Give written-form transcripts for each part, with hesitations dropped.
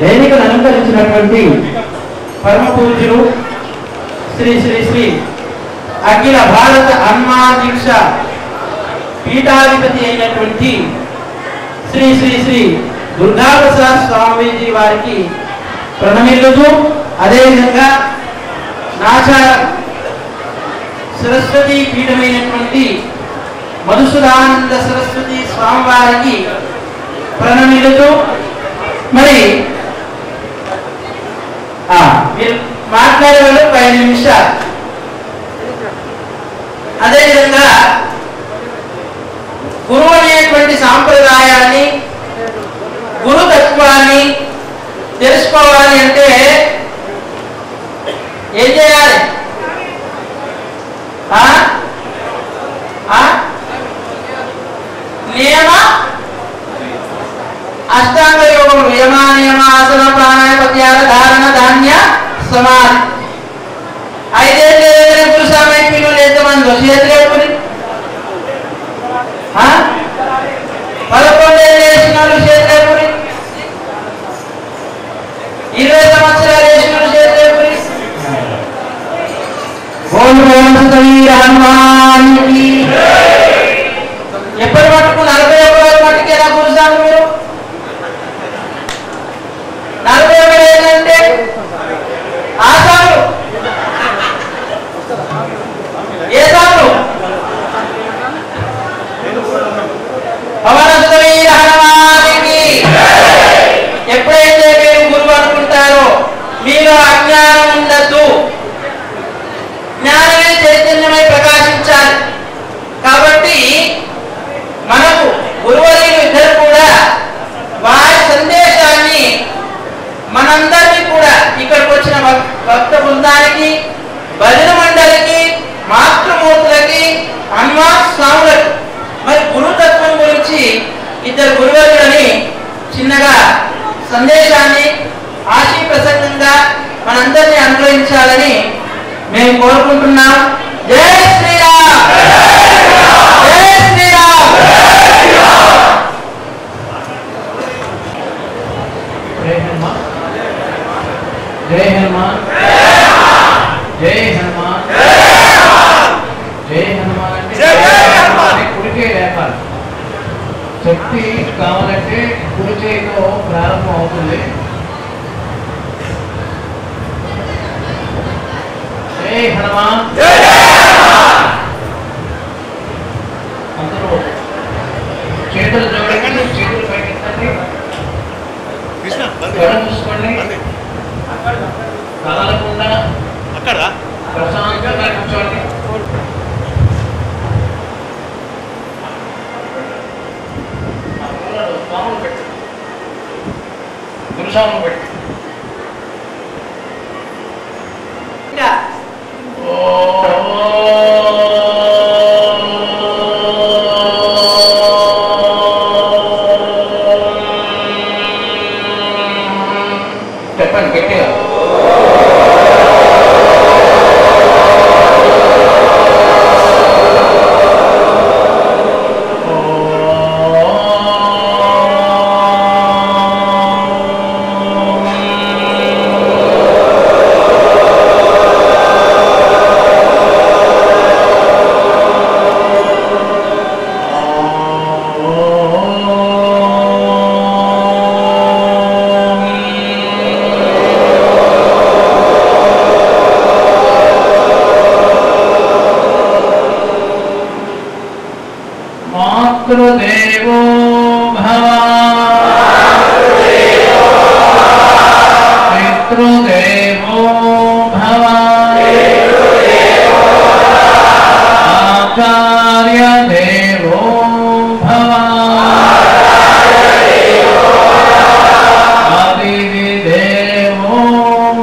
వేదికను అలంకరించినటువంటి పరమ పూజ్యులు శ్రీ శ్రీ శ్రీ అఖిల భారత హనుమాన్ దీక్ష పీఠాధిపతి అయినటువంటి శ్రీ శ్రీ శ్రీ దుర్గాప్రసాద్ స్వామీజీ వారికి ప్రణమిల్లుతూ, అదేవిధంగా నాచార సరస్వతి పీఠమైనటువంటి మధుసూదానంద సరస్వతి స్వామివారికి ప్రణమిల్లుతూ, మరి మీరు మాట్లాడే వాళ్ళు 5 నిమిషాలు. అదేవిధంగా గురువు అనేటువంటి సాంప్రదాయాన్ని, గురుతత్వాన్ని తెలుసుకోవాలి అంటే ఏం చేయాలి? నియమ అష్టాంగ యోగం, యమ నియమ ఆసన ప్రాణాయామ ప్రత్యాహార ధారణ ధాన్య సమాధి. 5 ఏళ్ళ పురుషామై పిల్లలు ఎంతమంది చేతులేపుని, 11 ఏళ్ళు వేసిన వాళ్ళు చేతులేపుని, 20 సంవత్సరాలు వేసిన వాళ్ళు చేతులేపుని. హనుమానికి ఎప్పటి మటుకు 41 మట్టుకే నా పురుషాలు మీరు 41 ఏంటంటే ఆసాలు ఏ సాలు హనుమానికి. ఎప్పుడైతే మీరు గురువు అనుకుంటారో మీరు అజ్ఞానం ఉండద్దు, జ్ఞానమే చైతన్యమై ప్రకాశించాలి. కాబట్టి మనకు గురువులు ఇద్దరు కూడా వారి సందేశాన్ని మనందరికీ కూడా ఇక్కడికి వచ్చిన భక్త బృందానికి, భజన మండలికి, మాతృమూర్తులకి, హనుమాన్ స్వాములకు మరి గురుతత్వం గురించి ఇద్దరు గురువులని చిన్నగా సందేశాన్ని ఆశీ ప్రసంగంగా మనందరినీ అనుగ్రహించాలని మేము కోరుకుంటున్నాం. జై శ్రీరామ్, జై శ్రీరామ్. జై హనుమాన్, జై హనుమాన్, జై హనుమాన్, జై హనుమాన్. అంటే కుడికే లేపాలి. శక్తి కావాలంటే కుడి చేయితో ప్రారంభం అవుతుంది. జై హనుమాన్. అందరూ చేతులు జోడించి చేతులు పైకెత్తండి, చూసుకోండి, కదలకుండా అక్కడ ప్రశాంతంగా కూర్చోండి. స్వాములు పెట్టి, గురుస్వాములు పెట్టి చెప్పండి గట్టిగా. మాతృదేవో భవ, పితృదేవో భవ, ఆచార్య దేవో భవ, అతిథి దేవో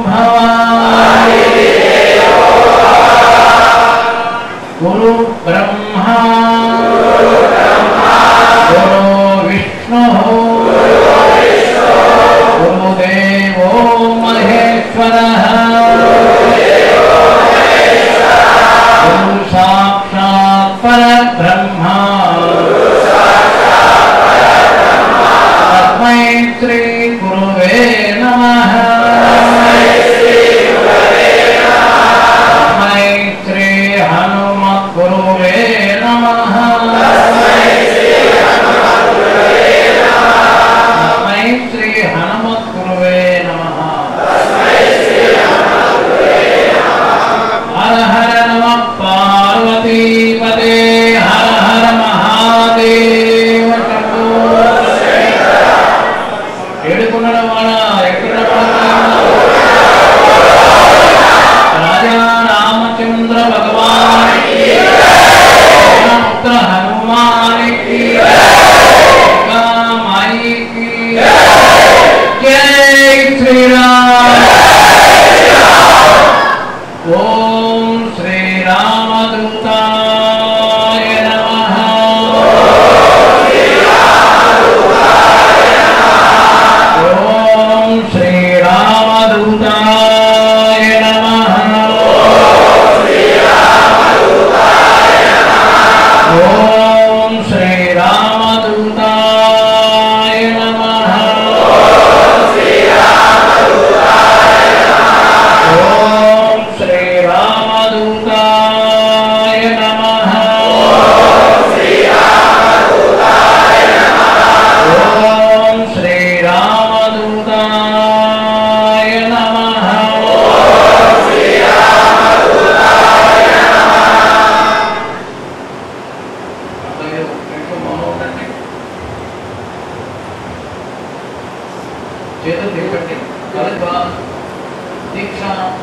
భవ, గురు బ్రహ్మ, గురు విష్ణు, గురుదేవో మహేశ్వర, గురు సాక్షాత్ పరబ్రహ్మ, తస్మై శ్రీ గురువే నమః.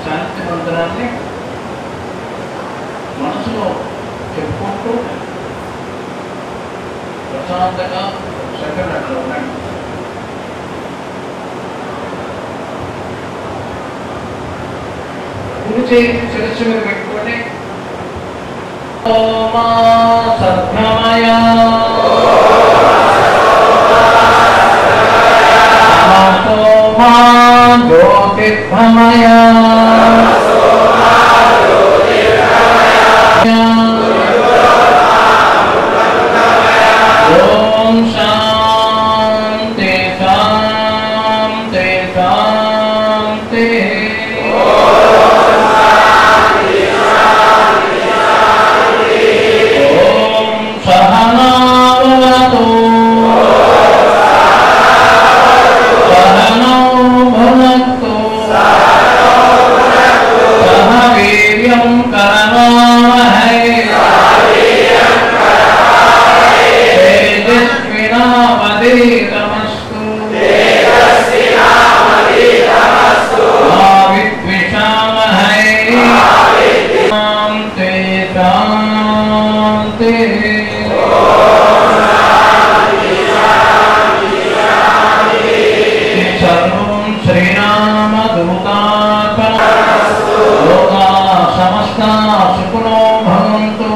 శాంతి మంత్రాన్ని మనసులో చెప్పుకుంటూ ప్రశాంతంగా సెకండ్ అట్లా ఉండండి. కుడి చేయి శిరస్సు మీద పెట్టుకోండి. ఓమా సద్గమయ సోమా జ్యోతిర్గమయ ఓం శాంతి శాంతి శాంతి. ఓం సహనావతు సహనౌ భునక్తు సహ వీర్యం కరవావహై తేజస్వినావధీతమస్తు మా విద్విషావహై. శాంతి శాంతి. సర్వం శ్రీరామదూతాత్మనస్తు. లోకా సమస్తా సుఖినో భవంతు.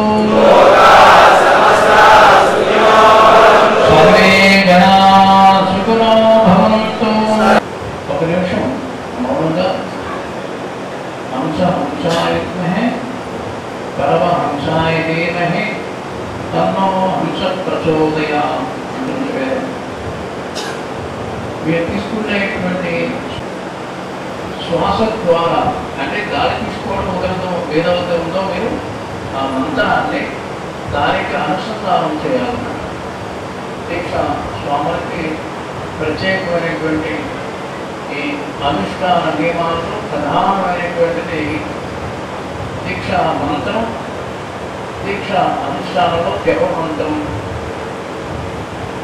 సర్వే జనా సుఖినో భవంతు. ఒక నిమిషం మౌనంగా హంస హంసాయ విద్మహే పరమహంసాయ ధీమహి తన్నో హంస ప్రచోదయాత్ అంటుంది వేదం. మీరు తీసుకునేటువంటి శ్వాస ద్వారా అంటే గాలి తీసుకోవడం ఏదైతే ఉందో మీరు ఆ మంత్రాన్ని దానికి అనుసంధానం చేయాలన్నమాట. దీక్ష స్వాములకి ప్రత్యేకమైనటువంటి ఈ అనుష్ఠాన నియమాలు ప్రధానమైనటువంటిది దీక్ష మంత్రం, దీక్ష అనుష్ఠానంలో జప మంత్రం.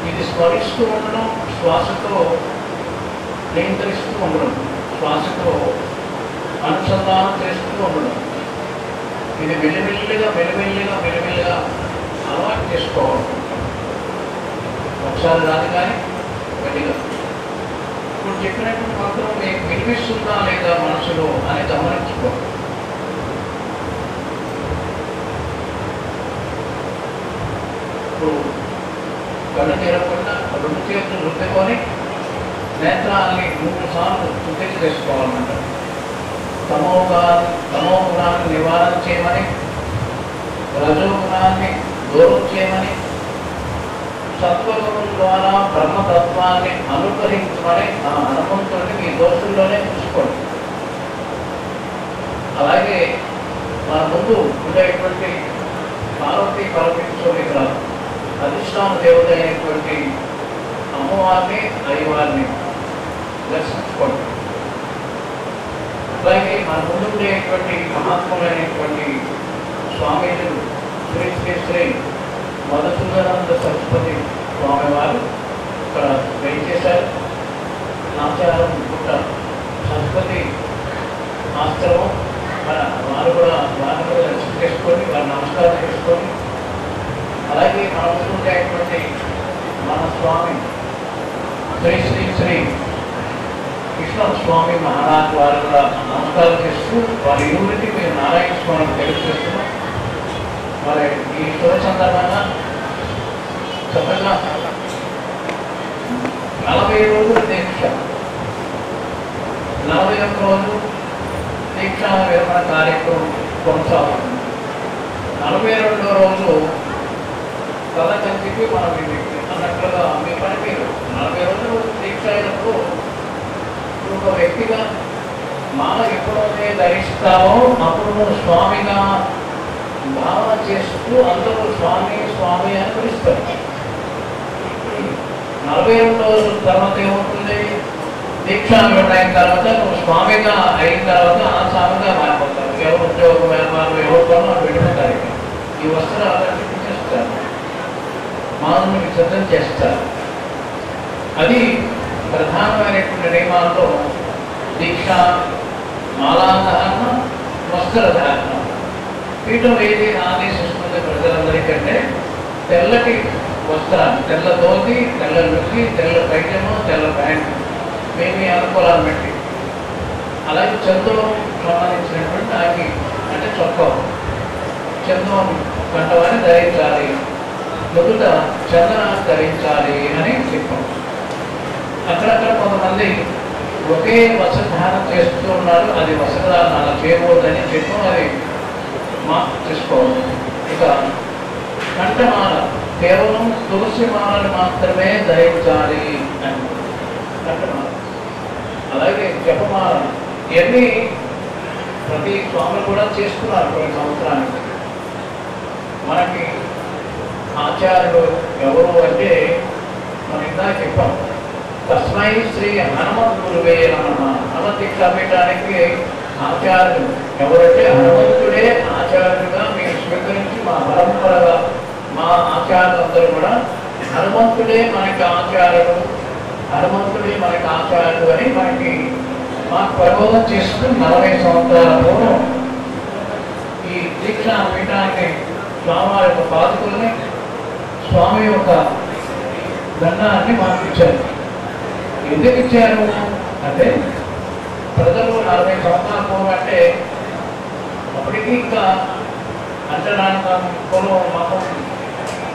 ఇది స్మరిస్తూ ఉండడం, శ్వాసతో నియంత్రిస్తూ ఉండడం, శ్వాసతో అనుసంధానం చేస్తూ ఉండడం. ఇది మెల్లిమెల్లిగా మెల్లిమెల్లిగా మెల్లిమెల్లిగా అలవాటు చేసుకోవాలి. ఒకసారి రాదు కానీ మెల్లిగా. ఇప్పుడు చెప్పినప్పుడు మాత్రం మీకు వినిపిస్తుందా లేదా మనసులో అని గమనించుకోవాలి. ఇప్పుడు కళ్ళు తెరవకుండా రెండు చేతులు రుద్దుకొని నేత్రాన్ని 3 సార్లు శుద్ధి చేసుకోవాలన్నమాట. తమో గుణాన్ని నివారణ చేయమని, రజో గుణాన్ని దూరం చేయమని, సత్వగుణం ద్వారా బ్రహ్మతత్వాన్ని అనుగ్రహించమని ఆ హనుమంతుడిని మీ దోషుల్లోనే చూసుకోండి. అలాగే మన ముందు ఉండేటువంటి పార్వతీ పరమేశ్వరుని అధిష్టాన దేవత అయినటువంటి అమ్మవారిని అయ్యవారిని దర్శించుకోండి. అలాగే మన ముందు ఉండేటువంటి మహాత్ములైనటువంటి స్వామీజులు శ్రీ శ్రీ శ్రీ మధుసూదనానంద సరస్వతి స్వామివారు ఇక్కడ వేయించేశారు. ఆచారం పుట్ట సరస్వతి ఆశ్రమం వారు కూడా దర్శనం చేసుకొని వారి నమస్కారం చేసుకొని, అలాగే మన ముందు ఉండేటువంటి మన స్వామి శ్రీ శ్రీ శ్రీ కృష్ణస్వామి మహారాజ్ వారు కూడా నమస్కారం చేస్తూ వారి ఇరువురికి మేము నారాయణ స్వామిని తెలియజేస్తున్నాం. మరి ఈ శుభ సందర్భంగా చక్కగా 40 రోజుల దీక్ష, 41 రోజు దీక్షా విరమణ కార్యక్రమం కొనసాగుతుంది. 42వ రోజు కథ కంచికి మనం అన్నట్లుగా మీ పని మీరు 40 రోజులు దీక్ష అయినప్పుడు ఒక వ్యక్తిగా మాల ఎప్పుడైతే ధరిస్తావో అప్పుడు నువ్వు స్వామిగా భావన చేస్తూ అందరూ స్వామి స్వామి అని పిలుస్తారు. 42 రోజుల తర్వాత ఏమవుతుంది? దీక్షా అయిన తర్వాత నువ్వు స్వామిగా అయిన తర్వాత ఆ స్వామిగా మారిపోతారు. ఎవరు ఉద్యోగం వ్యాపారం ఎవరు పనులు పెట్టుకుంటారు. ఈ వస్త్రాలు చేస్తారు, మానవుని విసర్జన చేస్తారు. అది ప్రధానమైనటువంటి నియమాల్లో దీక్ష మాలాధారణ, వస్త్రధారణ. పీఠం ఏది ఆదేశిస్తుంది ప్రజలందరికంటే తెల్లటి వస్త్రాన్ని, తెల్ల ధోతి, తెల్ల లుంగి, తెల్ల పైజము, తెల్ల ప్యాంటు, మేము అనుకూలాన్ని బట్టి. అలాగే చంద్రుడు సంబంధించినటువంటి ఆకి అంటే చొక్కా, చంద్రం కంటవాన్ని ధరించాలి, నుదుట చందనాన్ని ధరించాలి అని చెప్పాం. అక్కడక్కడ కొంతమంది ఒకే వస్త్రధారణ చేస్తూ ఉన్నారు, అది వస్త్రధారణ అలా చేయకూడదని చెప్పాం. అది మార్పు చేసుకోవాలి. ఇక కంఠమాల కేవలం తులసి మాలను మాత్రమే ధరించాలి అని కంఠమాల. అలాగే జపమాల ఇవన్నీ ప్రతి స్వామి కూడా చేస్తున్నారు కొన్ని సంవత్సరానికి. మనకి ఆచార్యులు ఎవరు అంటే మనం ఇందాక చెప్పాం, తస్మై శ్రీ హనుమత్ గురువే నమః. హనుమత్ దీక్షాపీఠానికి ఆచార్యులు ఎవరంటే హనుమంతుడే ఆచార్యుడుగా మీరు స్వీకరించి మా పరంపరగా మా ఆచార్యులందరూ కూడా హనుమంతుడే మనకి ఆచార్యుడు, హనుమంతుడే మనకి ఆచార్యుడు అని మనకి మాకు ప్రబోధం చేసుకుని 40 సంవత్సరాల పూర్వం ఈ దీక్షా పీఠానికి స్వామివారి యొక్క పాదుకుల్ని, స్వామి యొక్క దండాన్ని మాకు ఇచ్చారు. ఎందుకు ఇచ్చారు అంటే ప్రజలు 40 సంవత్సరాల పూర్వం అంటే అప్పటికి ఇంకా అంటరాని కులం, మతం,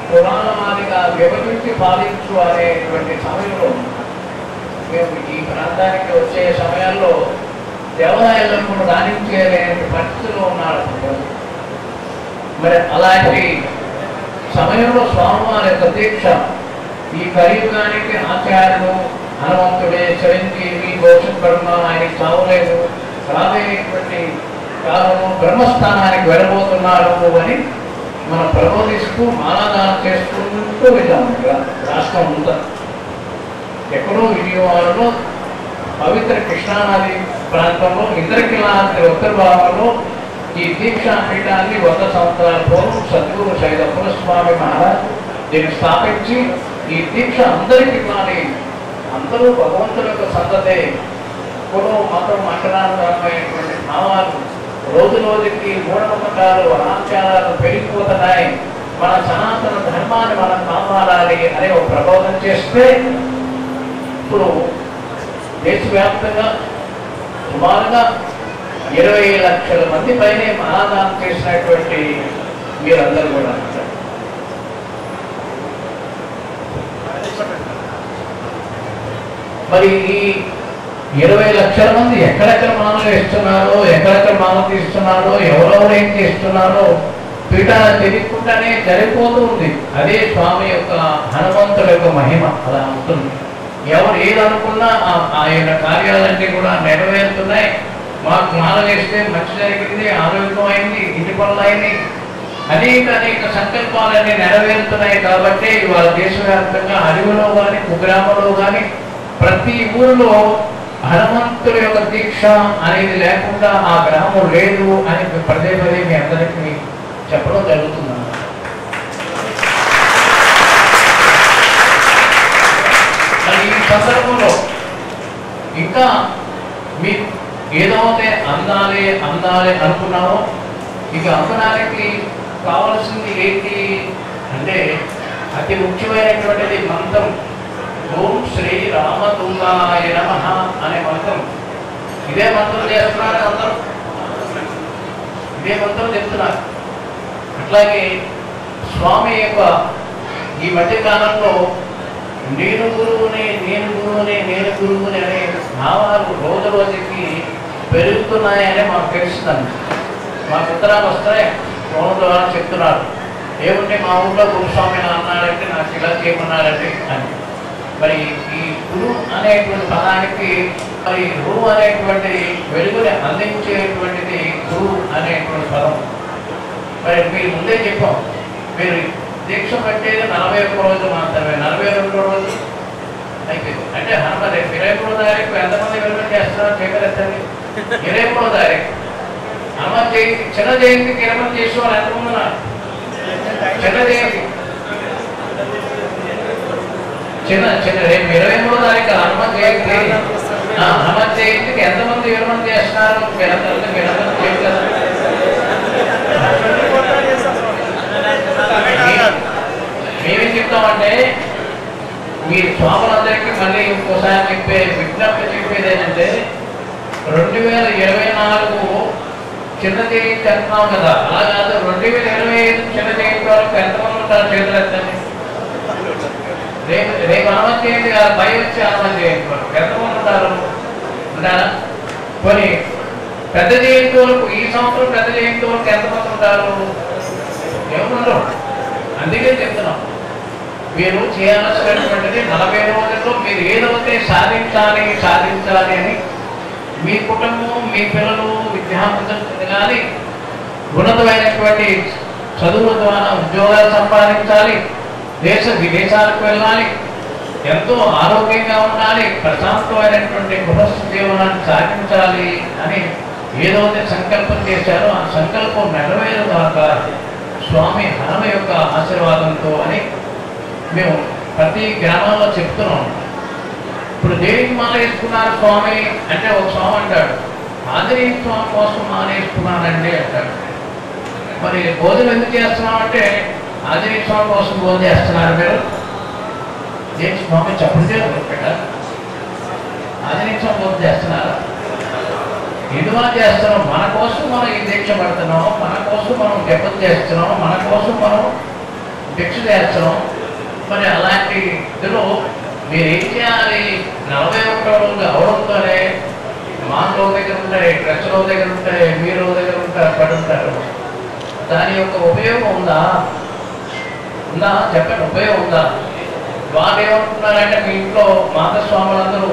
పురాణవాదిగా విభజించి పాలించు అనేటువంటి సమయంలో మేము ఈ ప్రాంతానికి వచ్చే సమయాల్లో దేవాలయాలను కూడా రాణించేలేని పరిస్థితిలో ఉన్నారు. మరి అలాంటి సమయంలో స్వామివారి యొక్క దీక్ష ఈ కలియుగానికి ఆచార్యుడు హనుమంతుడే, చిరంజీవి, భవిష్యత్ బ్రహ్మ, ఆయనకి చావులేదు, రాబోయేటువంటి కాలంలో బ్రహ్మస్థానానికి వెళ్ళబోతున్నాడు అని మనం ప్రబోధిస్తూ మాలాదానం చేసుకుంటూ వెళ్ళాము. రాష్ట్రం అంతా ఎక్కడో విజయవాడలో పవిత్ర కృష్ణానది ప్రాంతంలో ఇంద్రకిలాంటి ఉత్తర భాగంలో ఈ దీక్షా పీఠాన్ని 100 సంవత్సరాల పూర్వం సద్గురు శైలపుర స్వామి మహారాజ్ దీన్ని స్థాపించి ఈ దీక్ష అందరికీ ఇవ్వాలి, అందరూ భగవంతుల యొక్క సంతతే, కులం, మతం, అంటరానితనమైనటువంటి భావాలు రోజు రోజుకి మూఢనమ్మకాలు, అనాచారాలు పెరిగిపోతున్నాయి, మన సనాతన ధర్మాన్ని మనం కాపాడాలి అనే ఒక ప్రబోధం చేస్తే ఇప్పుడు దేశవ్యాప్తంగా సుమారుగా 20 లక్షల మంది పైనే మహాదానం చేసినటువంటి మీరందరూ కూడా మరి ఈ 20 లక్షల మంది ఎక్కడెక్కడ మానలు ఇస్తున్నారో, ఎక్కడెక్కడ మానలు తీస్తున్నారో, ఎవరెవరు ఏం చేస్తున్నారో పీఠాలు తెలియకుండానే జరిగిపోతూ ఉంది. అదే స్వామి యొక్క హనుమంతుల యొక్క మహిమ అలా ఉంటుంది. ఎవరు ఏదనుకున్నా ఆయన కార్యాలన్నీ కూడా నెరవేరుతున్నాయి. మాకు మాల వేస్తే మంచి జరిగింది, ఆరోగ్యం అయింది, ఇంటి పనులు అయింది, అనేక సంకల్పాలన్నీ నెరవేరుతున్నాయి. కాబట్టి ఇవాళ దేశవ్యాప్తంగా అడవిలో కానీ కుగ్రామంలో కానీ ప్రతి ఊరిలో హనుమంతుల యొక్క దీక్ష అనేది లేకుండా ఆ గ్రామం లేదు అని పదే పదే మీ అందరికీ చెప్పడం జరుగుతుంది. మరి ఈ సందర్భంలో ఇంకా మీకు ఏదైతే అందాలి అనుకున్నామో ఇక అందడానికి కావలసింది ఏంటి అంటే అతి ముఖ్యమైనటువంటిది మంత్రం. ఓం శ్రీ రామదూతాయ నమః అనే మంత్రం. ఇదే మంత్రం చేస్తున్నారు అందరూ, ఇదే మంత్రం చెప్తున్నారు. అట్లాగే స్వామి యొక్క ఈ మధ్య కాలంలో నేను గురువుని అనే భావాలు రోజు రోజుకి పెరుగుతున్నాయని మాకు తెలుస్తుందండి. మాకు ఉత్తరాలు వస్తాయి, ఫోన్ ద్వారా చెప్తున్నారు. ఏముంటే మా ఊళ్ళో గురుస్వామి అన్నాడంటే నాకు ఇలా చేయమన్నాడంటే అని. మరి ఈ గురు అనేటువంటి పదానికి మరి గురువు అనేటువంటి వెలుగుని అందించేటువంటిది గురువు అనేటువంటి పదం. మరి మీరు ముందే చెప్పాం, మీరు దీక్ష పెట్టేది 41 రోజులు మాత్రమే, 42 రోజులు అయిపోయింది. అంటే హనుమ 23వ తారీఖు ఎంతమంది వెలుగు చేస్తున్నారు చేయగలుగుతండి? 23వ తారీఖు హనుమ జయంతి, చిన్న జయంతికి 20 చేసేవాళ్ళు ఎంతమంది ఉన్నారు? చిన్న జయంతి చిన్న రేపు 23వ తారీఖు హనుమ జయంతి. హనుమ జయంతికి ఎంతమంది విరమణ చేస్తున్నారు? మేమేం చెప్తామంటే మీ స్వాములందరికీ మళ్ళీ ఇంకోసారి చెప్పే విజ్ఞప్తి చెప్పేది ఏంటంటే 2024 చిన్న జయంతి అంటున్నాం కదా, అలా కాదు 2025 చిన్న జయంతి వరకు ఎంతమంది ఉంటారు? చేతులు ఎత్తండి. రేపు హనుమ జయంతి కాదు, భయం వచ్చి హనుమ జయంతి వరకు ఎంతమంది ఉంటారు? ఉంటారా? కొన్ని పెద్ద జయంతి వరకు, ఈ సంవత్సరం పెద్ద జయంతి వరకు ఎంతమంది ఉంటారు? ఏమన్నారు? అందుకే చెప్తున్నాం, మీరు చేయాల్సినటువంటిది 40 రోజుల్లో మీరు ఏదైతే సాధించాలి అని మీ కుటుంబం, మీ పిల్లలు విద్యార్థులు కానీ ఉన్నతమైనటువంటి చదువుల ద్వారా ఉద్యోగాలు సంపాదించాలి, దేశ విదేశాలకు వెళ్ళాలి, ఎంతో ఆరోగ్యంగా ఉండాలి, ప్రశాంతమైనటువంటి గృహస్థ జీవనాన్ని సాధించాలి అని ఏదైతే సంకల్పం చేశారో ఆ సంకల్పం నెరవేరుగాక స్వామి హనుమ యొక్క ఆశీర్వాదంతో అని మేము ప్రతి గ్రామంలో చెప్తున్నాం. ఇప్పుడు దేనికి మాల వేసుకున్నారు స్వామి అంటే ఒక స్వామి అంటాడు, ఆంజనేయ స్వామి కోసం మాల వేసుకున్నానండి అంటాడు. మరి భోజనం ఎందుకు చేస్తున్నామంటే ఆంజనేయ స్వామి కోసం భోజనం చేస్తున్నారు మీరు. దేని స్వామి చెప్పండి పెట్టారు, ఆంజనేయ స్వామి భోజనం చేస్తున్నారా? ఎందువల్ల చేస్తున్నాం? మన కోసం మనం ఈ దీక్ష పడుతున్నాం, మన కోసం మనం జపం చేస్తున్నాం, మన కోసం మనం దీక్ష చేస్తున్నాం. మరి అలాంటి ఇందులో మీరేం చేయాలి? 41వ రోజు అవడంతోనే మాలో దగ్గర ఉంటాయి, డ్రెస్లో దగ్గర ఉంటాయి, మీరు దగ్గర ఉంటారు, పడి ఉంటారు. దాని యొక్క ఉపయోగం ఉందా? చెప్పండి, ఉపయోగం ఉందా? వాళ్ళు ఏమంటున్నారంటే మీ ఇంట్లో మాతస్వాములందరూ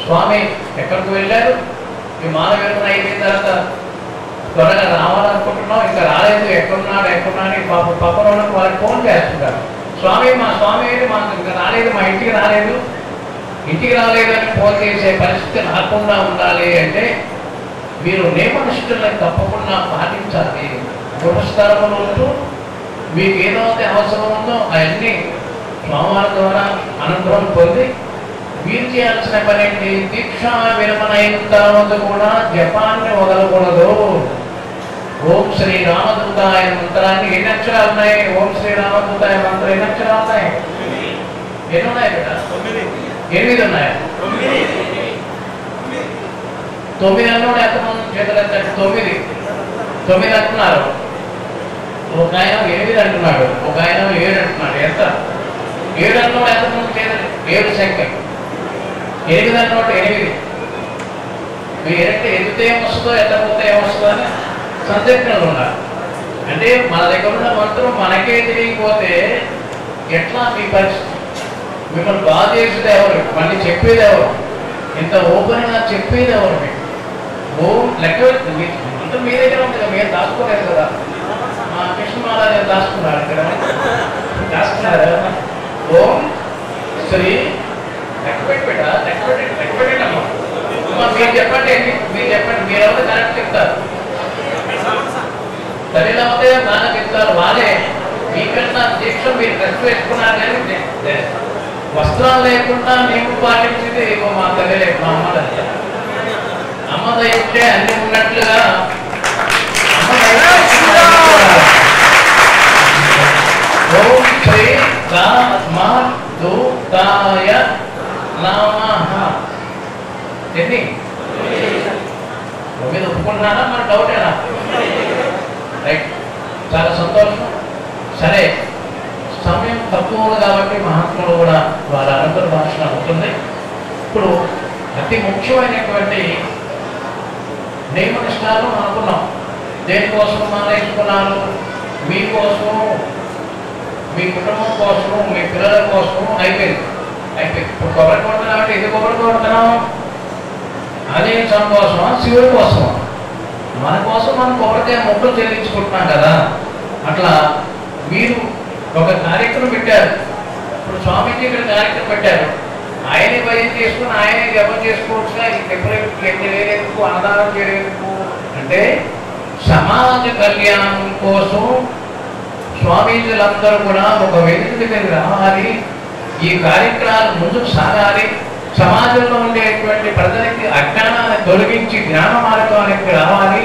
స్వామి ఎక్కడికి వెళ్ళారు, మీ మాల విరమణ అయిపోయిన తర్వాత త్వరగా రావాలనుకుంటున్నాం, ఇంకా రాలేదు, ఎక్కడున్నాడు పక్కన వాళ్ళకి ఫోన్ చేస్తున్నారు. స్వామి మా స్వామి మాకు ఇంకా రాలేదు, మా ఇంటికి రాలేదు అని ఫోన్ చేసే పరిస్థితి రాకుండా ఉండాలి అంటే మీరు నియమనిష్ఠులను తప్పకుండా పాటించాలి. గృహస్థలంలో ఉంటూ మీకు ఏదైతే అవసరం ఉందో అవన్నీ స్వామివారి ద్వారా అనుగ్రహం పొంది మీరు చేయాల్సిన పని ఏంటి? దీక్షా విరమణ అయిన తర్వాత కూడా జపాన్ని వదలకూడదు. ఓం శ్రీ రామదూతాయ మంత్రాన్ని ఎన్ని అక్షరాలు ఉన్నాయి? ఓం శ్రీ రామదూతాయ మంత్రం ఎన్ని అక్షరాలు ఉన్నాయి? ఎన్ని ఉన్నాయి బిడ్డ? 8 ఉన్నాయి. 9 అన్నోడు ఎంతమంది చేతులు ఎత్తండి? 9 అంటున్నారు. ఒక ఆయన 8 అంటున్నాడు, ఒక ఆయన 7 అంటున్నాడు. ఎంత? 7 అన్నోడు ఎంతమంది చేతులు? 7 సంఖ్య. 8 అన్నోడు 8. మీరు ఎత్తితే ఏమొస్తుందో ఎత్తకపోతే ఏమొస్తుందో అని సందిగ్ధంలో ఉన్నారు. అంటే మన దగ్గర ఉన్న మంత్రం మనకే తెలియకపోతే ఎట్లా మీ పరిస్థితి? మిమ్మల్ని బాగా చేసేది ఎవరు? మళ్ళీ చెప్పేది ఎవరు? ఇంత ఓపెన్గా చెప్పేది ఎవరు? మీకు లెక్క మంత్రం మీ దగ్గర ఉంటుంది కదా, మీరు దాచుకోలేదు కదా. మా కృష్ణమాల దాచుకున్నారు ఇక్కడ, దాచుకున్నారు. ఓం శ్రీ లెక్క పెట్టమ్మా. మీరు చెప్పండి, మీరు ఎవరు కరెక్ట్ చెప్తారు? తల్లిలో అవుతే నాన్న చెప్తారు, వాళ్ళే మీకన్నా దీక్ష మీరు డ్రెస్ వేసుకున్నారు కానీ వస్త్రాలు లేకుండా మేము పాటించింది మా తల్లి, మా అమ్మదంతా. అమ్మ దైతే అన్ని ఉన్నట్లుగా ఓం శ్రీ రామదూతాయ నమః. ఎన్ని మీద ఒప్పుకుంటున్నారా? మన డౌటేనా? రైట్, చాలా సంతోషం. సరే, సమయం తక్కువ కాబట్టి మహాత్ములు కూడా వాళ్ళ అనంతర భాషణ అవుతుంది. ఇప్పుడు అతి ముఖ్యమైనటువంటి నియమనిష్టాలు అనుకున్నాం. దేనికోసం మానేసుకున్నారు? మీకోసం, మీ కుటుంబం కోసం, మీ పిల్లల కోసం అయిపోయింది. ఇప్పుడు కొబ్బరి కొడుతున్నామంటే ఇది కొబ్బరి కొడుతున్నాం అదే కోసమా, శివుడి కోసమా? మన కోసం మనం కొబ్బరికాయ మొక్కలు చెల్లించుకుంటున్నాం కదా. అట్లా మీరు ఒక కార్యక్రమం పెట్టారు. ఇప్పుడు స్వామీజీ ఇక్కడ కార్యక్రమం పెట్టారు, ఆయనే భయం చేసుకుని ఆయనే జపం చేసుకోవచ్చుగా. ఈ టెంపరేచర్ ఎన్ని వేరేందుకు, అన్నదానం చేయడానికి అంటే సమాజ కళ్యాణం కోసం స్వామీజీలందరూ కూడా ఒక వేదిక మీద రావాలి, ఈ కార్యక్రమాలు ముందుకు సాగాలి, సమాజంలో ఉండేటువంటి ప్రజలకి అజ్ఞానాన్ని తొలగించి జ్ఞాన మార్గానికి రావాలి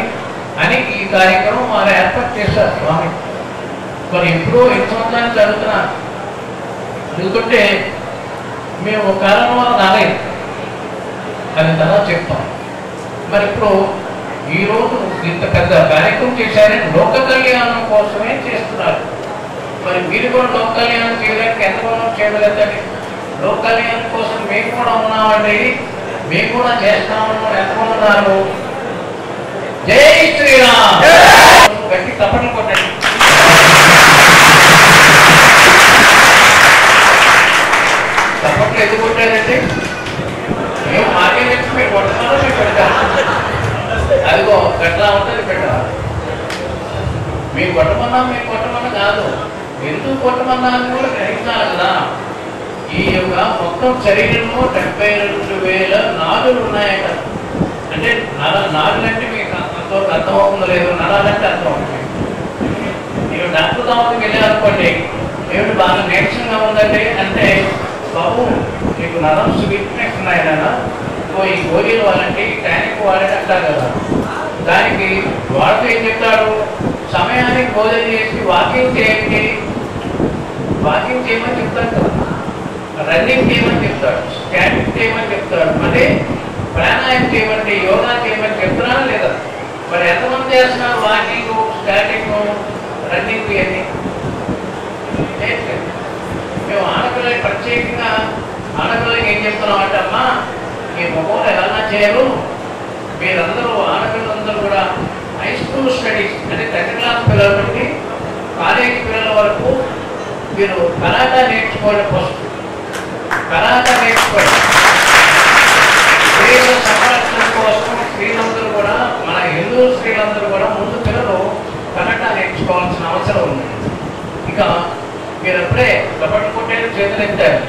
అని ఈ కార్యక్రమం వారు ఏర్పాటు చేశారు స్వామి. మరి ఎప్పుడో 8 సంవత్సరాలు జరుగుతున్నారు. ఎందుకంటే మేము ఒక కారణం వల్ల రాలేదు, అది తర్వాత చెప్తాం. మరి ఇప్పుడు ఈరోజు ఇంత పెద్ద కార్యక్రమం చేశారని లోక కళ్యాణం కోసమే చేస్తున్నారు. మరి మీరు కూడా లోక కళ్యాణం చేయడానికి ఎంతమంది చేయగలుగుతారు? లోక కళ్యాణం కోసం మేము కూడా ఉన్నామండి, మేము కూడా చేస్తామని ఎంతమంది ఉన్నారు? జై శ్రీరామ్. గట్టి తప్పట్లు కొట్టండి. తప్పట్లు ఎందుకు కొట్టారండి? మేము మాకే తెచ్చి మీరు కొట్టమన్నా మేము పెడతాం. అదిగో గట్లా ఉంటుంది పెట్టాలి. మీరు కొట్టమన్నా మేము కొట్టమన్నా కాదు, ఎందుకు కొట్టమన్నా అని కూడా గ్రహించాలి కదా. ఈ యొక్క మొత్తం శరీరంలో 72,000 నాడులు ఉన్నాయట. అంటే నాడులు అంటే మీకు అంతవరకు అర్థం అవుతుందో లేదు, నరాలంటే అర్థం అవుతుంది. మీరు డాక్టర్ దానికి వెళ్ళారనుకోండి, ఏమిటి బాగా నీరసంగా ఉందండి అంటే, బాబు మీకు నరమ్స్ వీక్నెస్ ఉన్నాయన, ఈ గోళీలు వాళ్ళంటే ఈ టానిక్ వాడంటే అంటారు కదా. దానికి వాడితో ఏం చెప్తాడు? సమయానికి భోజనం చేసి వాకింగ్ చేయండి, వాకింగ్ చేయమని చెప్తాడు కదా, రన్నింగ్ చేయమని చెప్తాడు, స్టాండింగ్ చేయమని చెప్తాడు, అంటే ప్రాణాయామం చేయమండి, యోగా చేయమని చెప్తున్నా లేదా? మరి ఎంతమంది చేస్తున్నారు వాకింగ్, స్టాండింగ్, రన్నింగ్ అని? మేము ఆడపిల్లలకి ప్రత్యేకంగా ఆడపిల్లలకి ఏం చెప్తున్నాం అంటే, అమ్మా మీ మొబైల్ ఎలా చేయరు, మీరందరూ ఆడపిల్లలందరూ కూడా హై స్కూల్ స్టడీస్ అంటే 10th క్లాస్ పిల్లల నుండి కాలేజీ పిల్లల వరకు మీరు కరాటా నేర్చుకోండి. ఫస్ట్ కరాటా నేర్చుకోండి. స్త్రీల సంరక్షణ కోసం స్త్రీలందరూ కూడా, మన హిందూ స్త్రీలందరూ కూడా ముందు పిల్లలు కరాటా నేర్చుకోవాల్సిన అవసరం ఉంది. ఇక మీరు ఎప్పుడే కబడ్డీ కొట్టేది చేతులు ఎత్తారు,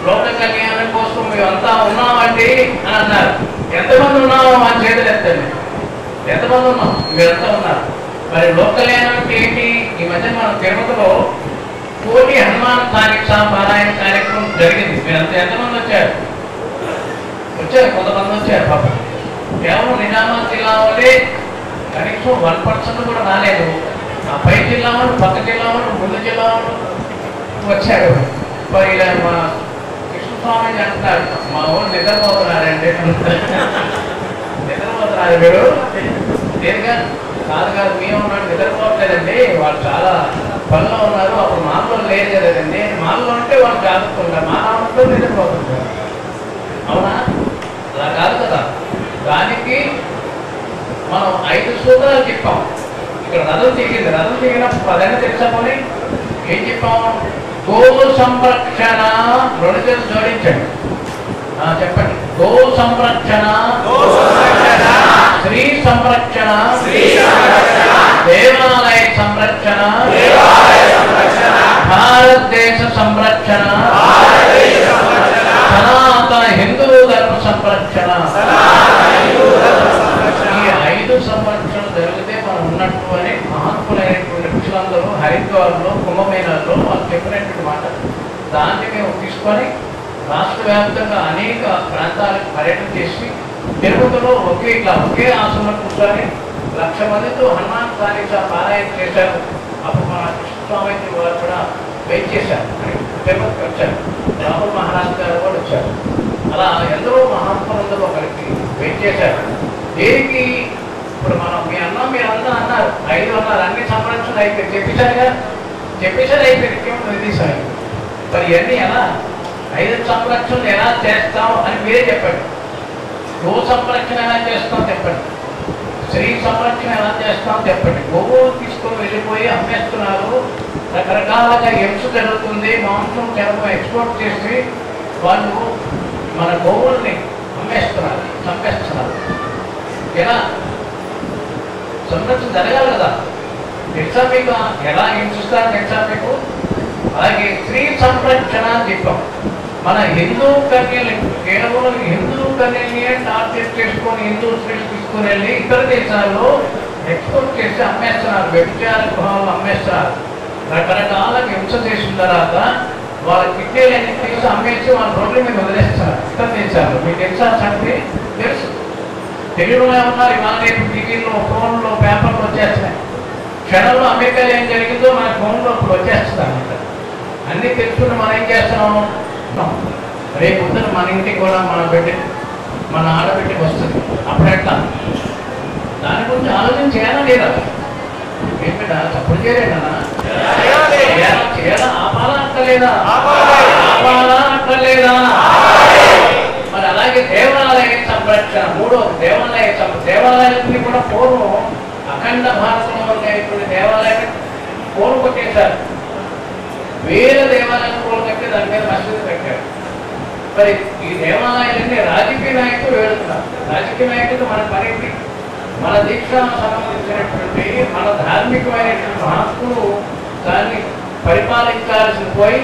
లోక కళ్యాణం కోసం మేమంతా ఉన్నామండి అని అన్నారు. ఎంతమంది ఉన్నామో మా చేతులు ఎత్తండి. ఎంతమంది ఉన్నాం? మీరంతా ఉన్నారు. మరి లోక కళ్యాణం అంటే ఏంటి? ఈ మధ్య మన తిరుపతిలో కోటి హనుమాన్ చాలీసా పారాయణ కార్యక్రమం జరిగింది. మీరంతా ఎంతమంది వచ్చారు? కొంతమంది వచ్చారు. పాపం కేవలం నిజామాబాద్ జిల్లా వాళ్ళే కనీసం 1% కూడా రాలేదు. ఆ పై జిల్లా వాళ్ళు, పక్క జిల్లా వాళ్ళు, ముందు జిల్లా వాళ్ళు వచ్చారు. మరి ఇలా మా కృష్ణస్వామి అంటున్నారు, మా ఊరు నిద్రపోతున్నారండి. నిద్రపోతున్నారు మీరు? దేనిగా కాదు, మేమున్నాడు నిద్రపోవట్లేదండి, వాళ్ళు చాలా పనిలో ఉన్నారు, అప్పుడు మాలో లేదు కదండి. మాలో ఉంటే వాళ్ళు జాగ్రత్తగా, మా నామంతో నిద్రపోతుంటారు. అవునా? అలా కాదు కదా. దానికి మనం 5 సూత్రాలు చెప్పాం. ఇక్కడ రథం దిగింది, రథం దిగినప్పుడు 10 తెలుసా పోనీ ఏం చెప్పాం? గోవు సంరక్షణ, 2 చేతులు జోడించండి, చెప్పండి. గో సంరక్షణ, స్త్రీ సంరక్షణ, దేవాలయ సంరక్షణ, భారతదేశ సంరక్షణ, సనాతన హిందూ ధర్మ సంరక్షణ. ఈ 5 సంరక్షణ జరిగితే మనం ఉన్నట్టు అని మహాత్ములైనటువంటి ఋషులందరూ హరిద్వార్లో, కుంభమేళాల్లో వాళ్ళు చెప్పినటువంటి మాట. దాన్ని మేము తీసుకొని రాష్ట్ర వ్యాప్తంగా అనేక ప్రాంతాలకు పర్యటన చేసి తిరుపతిలో ఒకే ఆసనం కూర్చొని 1,00,000 మందితో హనుమాన్ చాలీసా పారాయణ చేశారు. అప్పుడు మన కృష్ణస్వామి వారు కూడా వెయిట్ చేశారు, తిరుపతికి వచ్చారు. రాహుల్ మహారాజ్ గారు కూడా వచ్చారు. అలా ఎందరో మహాత్ములందరూ కలిసి వెయిట్ చేశారు. దేనికి? ఇప్పుడు మనం మీరంతా అన్నారు, 5 అన్నారు, అన్ని సంరక్షణ అయిపోయింది, చెప్పేశారు అయిపోయింది. ఇది సాయం. మరి ఇవన్నీ ఎలా 5 సంరక్షణ ఎలా చేస్తాం అని మీరే చెప్పండి. గో సంరక్షణ ఎలా చేస్తాం చెప్పండి, స్త్రీ సంరక్షణ ఎలా చేస్తాం చెప్పండి. గోవు తీసుకొని వెళ్ళిపోయి అమ్మేస్తున్నారు, రకరకాలుగా హింస జరుగుతుంది, మాంసం చర్మం ఎక్స్పోర్ట్ చేసి వాళ్ళు మన గోవుల్ని అమ్మేస్తున్నారు, చంపేస్తున్నారు. ఎలా సంరక్షణ జరగాలి కదా. తెలుసా మీకు ఎలా హింసిస్తారు? తెలుసా మీకు? అలాగే స్త్రీ సంరక్షణ అని చెప్పాం. మన హిందూ కన్యలు, కేవలం హిందూ కన్యల్ని టార్గెట్ చేసుకొని హిందూ స్త్రీలు తీసుకుని వెళ్ళి ఇతర దేశాల్లో ఎక్స్పోర్ట్ చేసి అమ్మేస్తున్నారు, వ్యభిచార గృహాలను అమ్మేస్తున్నారు. రకరకాల హింస చేసిన తర్వాత వాళ్ళ కిడ్నీలన్నీ తీసి అమ్మేసి వాళ్ళ రోడ్ల మీద వదిలేస్తారు, ఇతను చేశారు. మీకు తెలుసా సంగతి? తెలుసు. తెలుగులో ఉన్నారు ఇవాళ రేపు టీవీలో, ఫోన్లో, పేపర్లో వచ్చేస్తున్నాయి. క్షణంలో అమెరికాలో ఏం జరిగిందో మన ఫోన్లో ఇప్పుడు వచ్చేస్తుంది అన్నమాట. అన్నీ తెలుసుకుని మనం ఏం చేస్తున్నాము, రేపు పొద్దున మన ఇంటికి కూడా మన బిడ్డ, మన ఆడబిడ్డకి వస్తుంది. అప్పుడు ఎట్లా? దాని గురించి ఆలోచన చేయాలా లేదా? ఏంటా తప్పుడు చేయలేదన్నా? చేయాలా? ఆపాలా అక్కర్లేదా? ఆపాలా అక్కర్లేదా? మరి అలాగే దేవాలయ సంరక్షణ, మూడోది దేవాలయాన్ని కూడా పూర్వం అఖండ భారతంలో ఉండేటువంటి దేవాలయాన్ని కోరు కొట్టేశారు. వేరే దేవాలయాన్ని కోరు కట్టి దాని మీద మసీదు పెట్టారు. మరి ఈ దేవాలయాలన్నీ రాజకీయ నాయకులు వెళుతున్నారు. రాజకీయ నాయకులు మన పనికి, మన దీక్షకు సంబంధించినటువంటి మన ధార్మికమైనటువంటి మహత్తులు దాన్ని పరిపాలించాల్సి పోయి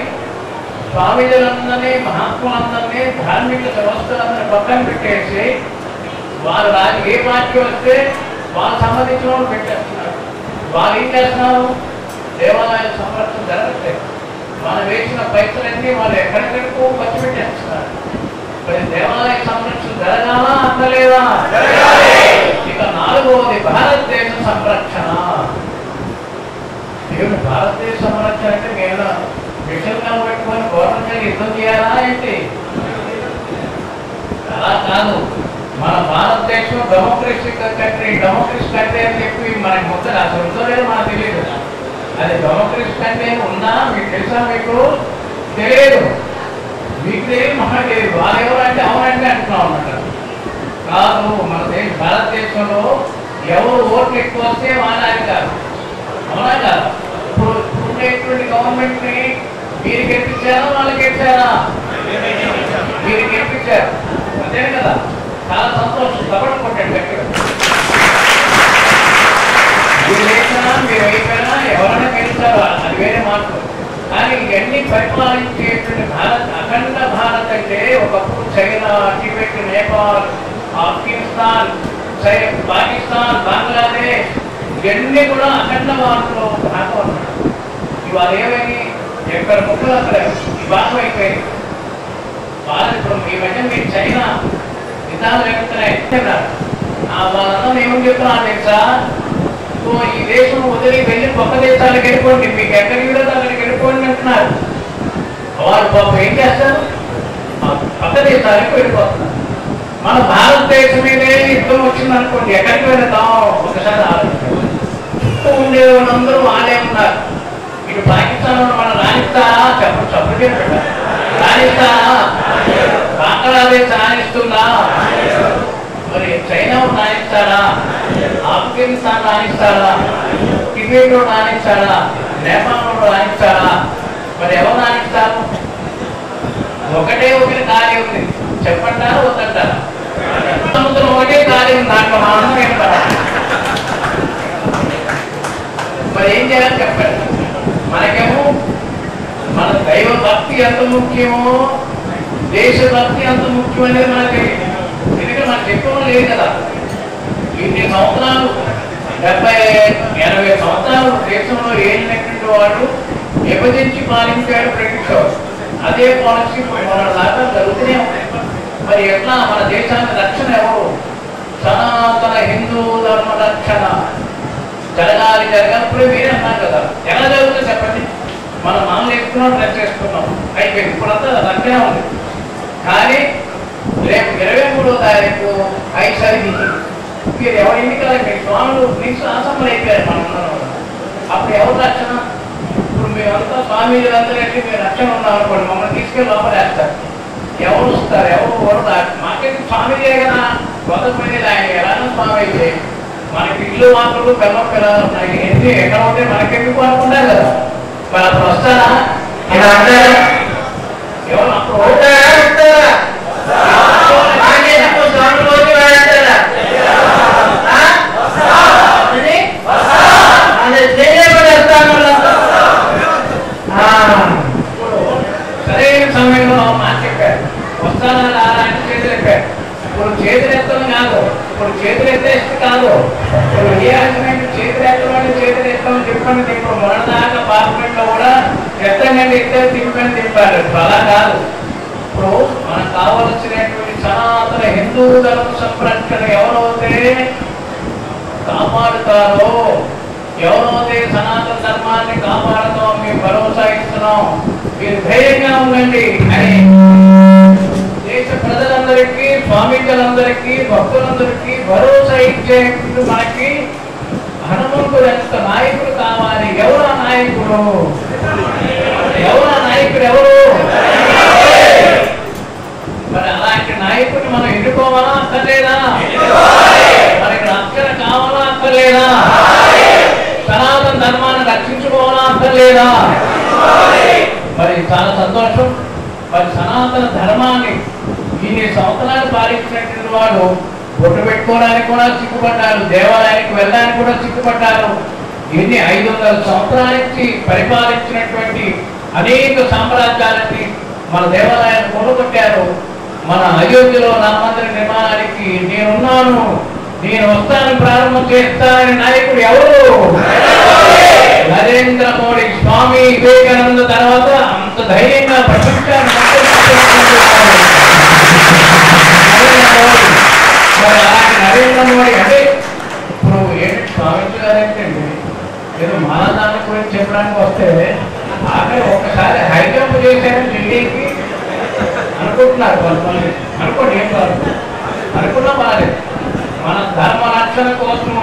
స్వామిజులందరినీ, మహాత్ములందరినీ, ధార్మిక వ్యవస్థలందరినీ పక్కన పెట్టేసి వారు ఏ పార్టీ వస్తే వాళ్ళు సంబంధించిన వాళ్ళు పెట్టేస్తున్నారు. వాళ్ళు ఏం చేస్తున్నారు? దేవాలయాల సంరక్షణ జరగట్లేదు. మనం వేసిన పైసలన్నీ వాళ్ళు ఎక్కడెక్కడికో ఖర్చు పెట్టేస్తున్నారు. మరి దేవాలయ సంరక్షణ జరగాలా అక్కర్లేదా? ఇక నాలుగవది భారతదేశ సంరక్షణ. దేవుడు భారతదేశ సంరక్షణ అంటే మేము మిషన్గా పెట్టుకొని గవర్నమెంట్ యుద్ధం చేయాలా ఏంటి? అలా కాదు. మన భారతదేశం డెమోక్రటిక్ కంట్రీ అని చెప్పి మనకి మొత్తం అసలు ఉందో లేదో మనకు తెలియదు. అది డెమోక్రటిక్ కంట్రీ ఉందా మీకు తెలుసా? మీకు తెలియదు. మీకు తెలియదు, మనకు తెలియదు. వాళ్ళు ఎవరంటే అవునంటే అంటున్నాం అన్నమాట. కాదు, మన భారతదేశంలో ఎవరు ఓట్లు ఎక్కువ వస్తే వాళ్ళని కాదు, అవునా కాదు? ఇప్పుడు ఉండేటువంటి గవర్నమెంట్ని మీరు గెలిపించారా వాళ్ళు గెలిచారా? మీరు గెలిపించారు, అంతే కదా? చాలా సంతోషం. తప్పని కొట్టండి గట్టిగా. మీరు వేసినా మీరు అయిపోయినా ఎవరైనా గెలిచారు, అది వేరే మాటలు. కానీ ఇవన్నీ పరిపాలించేటువంటి అఖండ భారత్ అంటే ఒకప్పుడు చైనా, టిబెట్, నేపాల్, ఆఫ్ఘనిస్తాన్, పాకిస్తాన్, బంగ్లాదేశ్ ఇవన్నీ కూడా అఖండ భారత్లో భాగం అన్నాడు. ఇవాళ ఏమైంది? ఎక్కడ ముక్కలు అక్కడ ఈ భాగం అయిపోయింది. వాళ్ళు ఇప్పుడు మీ మధ్య మీరు చైనా విధాలు జరుగుతున్నాయి. వాళ్ళందరూ ఏమని చెప్తున్నారు తెలుసా? ఈ దేశం వదిలి వెళ్ళి పక్క దేశాలకు వెళ్ళిపోండి, మీకు ఎక్కడికి వెళ్ళదు అక్కడికి వెళ్ళిపోండి అంటున్నారు. వాళ్ళు పాపం ఏం చేస్తారు? పక్క దేశాలకు వెళ్ళిపోతున్నారు. మన భారతదేశం మీదే యుద్ధం వచ్చిందనుకోండి, ఎక్కడికి వెళ్తాం? ఒకసారి ఆలోచించారు. చుట్టూ ఉండే వాళ్ళందరూ వాళ్ళే ఉన్నారు. ఇటు పాకిస్తాన్ మనం రాణిస్తారా? చప్పుడు చెప్పండి. రాణిస్తారా? బంగ్లాదేశ్ రాణిస్తుందా? మరి చైనా రాణిస్తారా? ఆఫ్ఘనిస్తాన్ రాణిస్తారా? టిబెట్ రాణిస్తారా? నేపాల్ రాణిస్తారా? మరి ఎవరు రాణిస్తారు? ఒకటే ఒకటి ఖాళీ ఉంది, చెప్పంటారా వద్దంటారా? సముద్రం ఒకటే ఖాళీ ఉంది, దాంట్లో మనం ఏర్పడాలి. మరి ఏం చేయాలి చెప్పండి? మనకేమో మన దైవ భక్తి ఎంత ముఖ్యమో దేశభక్తి ఎంత ముఖ్యం అనేది మనకు తెలియదు. ఎందుకంటే మనకు చెప్పడం లేదు కదా. ఇన్ని సంవత్సరాలు 70-80 సంవత్సరాలు దేశంలో ఏలినటువంటి వాడు విభజించి పాలించాడు బ్రిటిష్ వాడు. అదే పాలసీ మన దాకా జరుగుతూనే ఉంది. మరి ఎట్లా మన దేశానికి రక్షణ ఎవరు? సనాతన హిందూ ధర్మ రక్షణ జరగాలి. జరగాలి మీరే అన్నారు కదా. ఎలా జరుగుతుంది చెప్పండి? మనం మామూలు వేసుకున్నాం, డ్రెస్ వేసుకున్నాం, అయిపోయింది. ఇప్పుడంతా రక్షణ ఉంది. కానీ రేపు 23వ తారీఖు ఐసరికి మీరు ఎవరు ఎన్నికలు మీ స్వాములు మీకు అసెంబ్లీ అయిపోయారు మనం. అప్పుడు ఎవరు రక్షణ? ఇప్పుడు మేమంతా స్వామీజీలందరూ ఎట్టి మీరు రక్షణ ఉన్నాం అనుకోండి, మమ్మల్ని తీసుకెళ్ళి లోపలేస్తారు. ఎవరు వస్తారు? ఎవరు ఓడతారు? మాకైతే స్వామీజీ కదా, కొత్తపోయింది ఆయన ఎలానో స్వామీజీ. మనకి ఇల్లు మాటలు బెల్లం పిల్లలు ఉన్నాయి, ఎన్ని ఎక్కడ ఉంటే మనకెందుకు అనుకుంటారు కదా. మరి అప్పుడు వస్తారా? ఇలా అంటారా? ఎవరు అప్పుడు వస్తారా? సరైన సమయంలో మాట చెప్పారు. వస్తానా రారా అని చేతులు ఎప్పారు. ఇప్పుడు చేతులు ఎత్తడం కాదు, ఇప్పుడు చేతులు ఎత్తే టెస్ట్ కాదు. చేతులు ఎత్తమని చేతులు ఎత్తమని తిప్పని తిప్పు. మొన్నదాకా పార్లమెంట్ లో కూడా ఎత్తకండి ఇద్దరు తిప్పని తిప్పారు. అలా కాదు. ఇప్పుడు మనకు కావలసినటువంటి సనాతన హిందూ ధర్మ సంరక్షణ ఎవరైతే కాపాడుతారో, ఎవరైతే సనాతన ధర్మాన్ని కాపాడుతాం మేము భరోసా ఇస్తున్నాం, మీరు ధైర్యంగా ఉండండి అని దేశ ప్రజలందరికీ, స్వామీజీలందరికీ, భక్తులందరికీ భరోసా ఇచ్చేందుకు మనకి హనుమంతుడు ఎంత నాయకుడు కావాలి. ఎవరు నాయకుడు? ఎవరు నాయకుడు? ఎవరు? మరి అలాంటి నాయకుడిని మనం ఎన్నుకోవాలా అక్కర్లేదా? మనకి రక్షణ కావాలా అక్కర్లేదా? సనాతన ధర్మాన్ని రక్షించుకోవాలా అక్కర్లేదా? మరి చాలా సంతోషం. మరి సనాతన ధర్మాన్ని ఇన్ని సంవత్సరాలు పాలించినటువంటి వాడు బొట్టు పెట్టుకోవడానికి కూడా సిగ్గుపడ్డారు, దేవాలయానికి వెళ్ళడానికి కూడా సిగ్గుపడ్డారు. ఇన్ని 500 సంవత్సరాల నుంచి పరిపాలించినటువంటి అనేక సామ్రాజ్యాలకి మన దేవాలయాన్ని కూడగొట్టారు. మన అయోధ్యలో రామమందిర నిర్మాణానికి నేనున్నాను, నేను వస్తాను, ప్రారంభం చేస్తానని నాయకుడు ఎవరు? నరేంద్ర మోడీ. స్వామి వివేకానంద తర్వాత అంత ధైర్యంగా ప్రపంచాన్ని నరేంద్ర మోడీ అంటే ఇప్పుడు ఏంటి స్వామి గారు ఏంటండి, ఏదో మానదాన్ని గురించి చెప్పడానికి వస్తే ఆఖరి ఒక్కసారి హైజంప్ చేశారు ఢిల్లీకి అనుకుంటున్నారు కొంతమంది. అనుకోండి, ఏం కాదు, అనుకున్నా బాగాలేదు. మన ధర్మ రక్షణ కోసం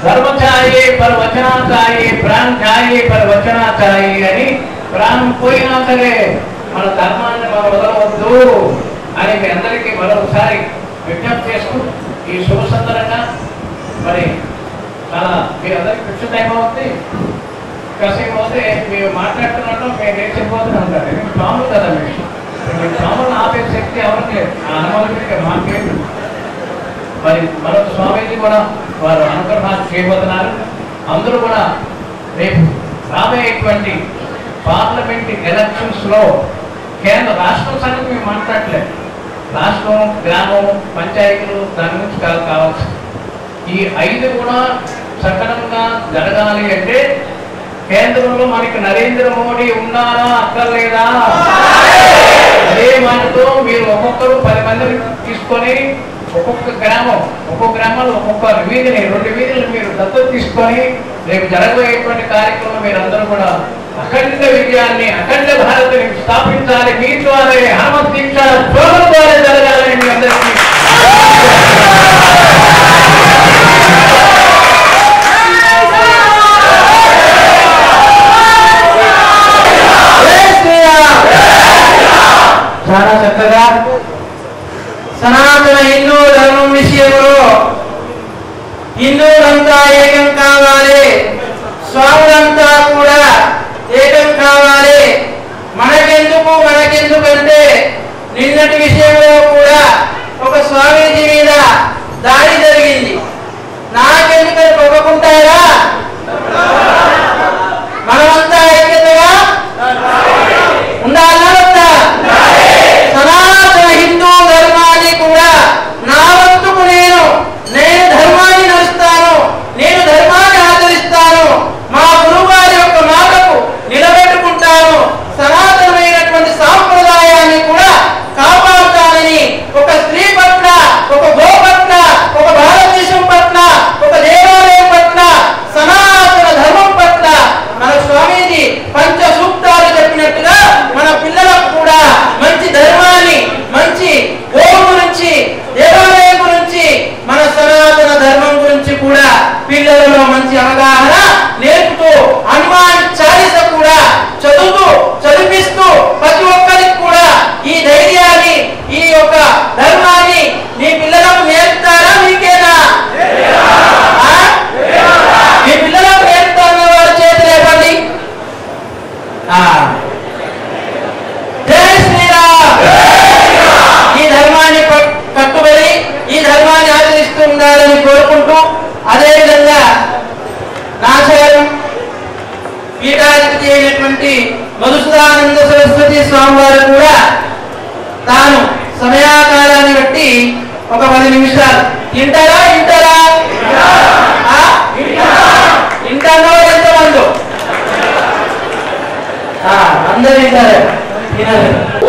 ధర్మ ఛాయే పర్ వచనా ఛాయే, ప్రాణ్ ఛాయే పర్ వచనా ఛాయే అని ప్రాణం పోయినా సరే మన ధర్మాన్ని మనం వదలవద్దు అని మీ అందరికీ మరొకసారి విజ్ఞప్తి చేస్తూ ఈ శుభ సందర్భంగా మరి చాలా మీ అందరికీ పిచ్చ టైం అవుతుంది. కాసేపు పోతే మీరు మాట్లాడుతున్నట్టు మేము నేర్చిపోతూనే ఉంటారు. ఎందుకంటే మామూలు కదా మీరు మామూలు ఆపే శక్తి ఎవరికి లేదు. ఆ అనుమతి మాకేంటి. మరి మరొక స్వామీజీ కూడా వారు అనుగ్రహాలు చేయబోతున్నారు. అందరూ కూడా రేపు రాబోయేటువంటి పార్లమెంట్ ఎలక్షన్స్ లో కేంద్ర రాష్ట్రం సంగతి మేము మాట్లాడలేదు. రాష్ట్రం, గ్రామం, పంచాయతీలు దాని గురించి కావచ్చు. ఈ 5 కూడా సక్రమంగా జరగాలి అంటే కేంద్రంలో మనకి నరేంద్ర మోడీ ఉన్నారా అక్కర్లేదా? అదే మాటతో మీరు ఒక్కొక్కరు 10 మందిని తీసుకొని ఒక్కొక్క గ్రామంలో ఒక్కొక్క వీధిని, 2 వీధులు మీరు దత్తత తీసుకొని రేపు జరగబోయేటువంటి కార్యక్రమం మీరందరూ కూడా అఖండ విజయాన్ని, అఖండ భారత్ని స్థాపించాలి. మీ ద్వారా హనుమత్ దీక్ష ప్రోగ్రాం ద్వారా జరగాలని మీ అందరికీ చాలా చక్కగా సనాతన హిందూ ధర్మం విషయంలో హిందువులంతా ఏకం కావాలి, స్వాములంతా కూడా ఏకం కావాలి. మనకెందుకంటే నిన్నటి విషయంలో కూడా ఒక స్వామీజీ మీద దాడి జరిగింది. నాకెందుకని ఒప్పుకుంటారా? మనమంతా ఐక్యతగా ఉండాలా వద్దా? సనాతన హిందూ ధర్మాన్ని కూడా నా వంతుకు నేను ధర్మాన్ని నడుస్తాను, నేను ధర్మాన్ని ఆచరిస్తాను, మా గురువారి యొక్క మాటకు నిలబెట్టుకుంటాను, సనాతనమైనటువంటి సాంప్రదాయాన్ని కూడా కాపాడుతానని ఒక స్త్రీ పట్ల, ఒక గో పట్ల, ఒక భారతదేశం పట్ల, ఒక దేవాలయం పట్ల, సనాతన ధర్మం పట్ల మన స్వామీజీ పంచ సూక్తాలు చెప్పినట్టుగా మన పిల్లలకు కూడా మంచి ధర్మాన్ని, మంచి గోవు గురించి, దేవాలయం గురించి, మన సనాతన ధర్మం గురించి కూడా పిల్లలలో మంచి అవగాహన నేర్పుతూ హనుమాన్ చాలీస కూడా చదివిస్తూ ప్రతి ఒక్కరికి కూడా ఈ ధైర్యాన్ని, ఈ యొక్క ధర్మాన్ని మీ పిల్లలకు నేర్పుతారా? మీకేనా? మీ పిల్లలకు నేర్పుతారన్న వారి చేతులు లేపండి. జై శ్రీరామ్. ఈ ధర్మాన్ని కట్టుబడి ఈ ధర్మాన్ని ఆచరిస్తూ ఉండాలని కోరుకుంటూ, అదేవిధంగా నాచారం పీఠాధిపతి అయినటువంటి మధుసూదానంద సరస్వతి స్వామి వారు కూడా తాను సమయాకాలాన్ని బట్టి ఒక 10 నిమిషాలు తింటారా ఇంటారా? ఇంటానో ఎంతమంది? అందరు తింటారు.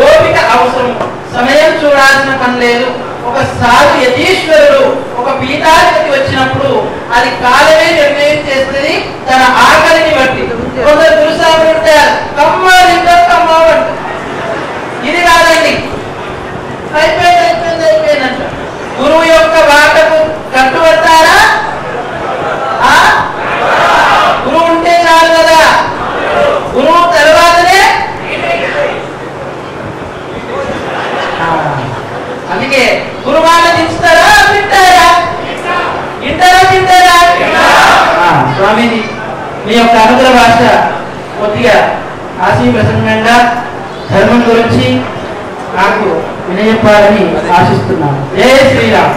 ఓపిక అవసరం, సమయం చూడాల్సిన పని లేదు. ఒకసారి యతీశ్వరుడు ఒక పీఠాధిపతి వచ్చినప్పుడు అది కాలమే నిర్ణయం చేస్తుంది తన ఆకలిని బట్టి. కొందరు గురుసాములు ఉంటారు, కమ్మ తింటారు కమ్మ అంటారు. ఇది కాదండి, అయిపోయిందంట. గురువు యొక్క బాటకు కట్టుబడతారా? గురువు ఉంటే చాలు కదా. గురువు తర్వాతనే అందుకే గురువాళ్ళ దించుతారా తింటారా? తింటారా? స్వామిని మీ యొక్క అనుగ్రహ భాష కొద్దిగా ఆశీ ప్రసంగంగా ధర్మం గురించి నాకు వినయపాలని ఆశిస్తున్నాను. జై శ్రీరామ్.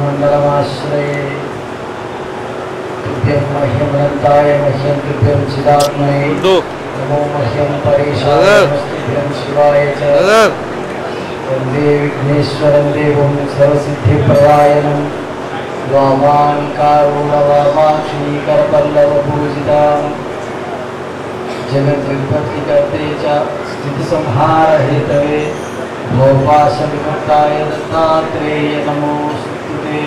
మండలమాశ్రయే తుభ్యం మహ్యం అనంతాయ మహ్యం తుభ్యం చిదాత్మనే నమో మహ్యం పరేశాయ తుభ్యం శివాయ చ వందే విఘ్నేశ్వరం దేవం సర్వసిద్ధిప్రదాయనం వామాంకారుణవామాక్షీకరపల్లవపూజితాం జగద్విపత్తికర్తే చ స్థితిసంహారహేతవే భోపాశవిముక్తాయ దత్తాత్రేయ నమోస్తుతే.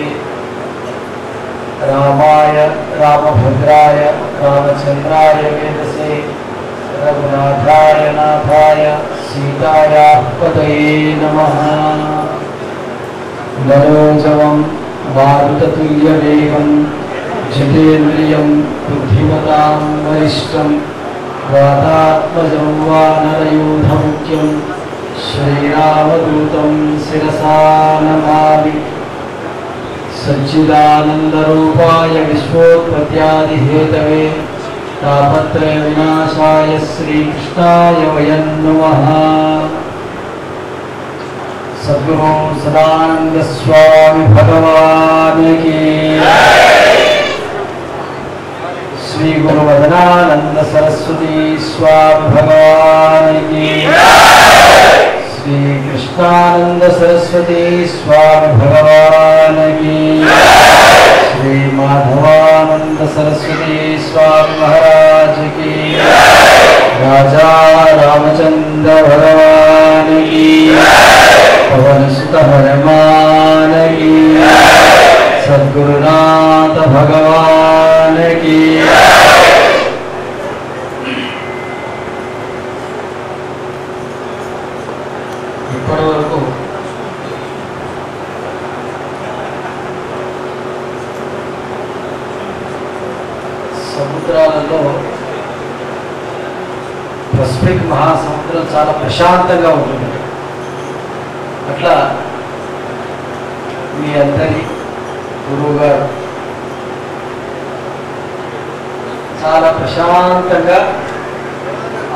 రామాయ రామభద్రాయ రామచంద్రాయ వేదసే రఘునాథాయ నాథాయ సీతాయాః పతయే నమః. మనోజవం మారుతతుల్యవేగం జితేంద్రియం బుద్ధిమతాం వరిష్టం వాతాత్మజం వానరయూథముఖ్యం శ్రీరామదూతం శిరసా నమామి. సచ్చిదానందరూపాయ విశ్వోత్పత్యాదిహేతవే తాపత్రయ వినాశాయ శ్రీకృష్ణాయ వయం నమః. సద్గురు సదానంద స్వామి భగవాన్ కీ, శ్రీ గురు వదనానంద సరస్వతి స్వామి భగవాన్ కీ, శ్రీ కృష్ణానంద సరస్వతి స్వామి భగవాన్ కీ, శ్రీ మాధవానంద సరస్వతి స్వామి మహారాజ్ కీ, రాజా రామచంద్ర భగవాన్ కీ, పవన సుత హనుమాన్ కీ, సద్గురునాథ భగవాన్ కీ. ఇప్పటి వరకు సముద్రాలలో పసిఫిక్ మహాసముద్రం చాలా ప్రశాంతంగా ఉంటుంది. అట్లా మీ అందరి గురువు గారు చాలా ప్రశాంతంగా,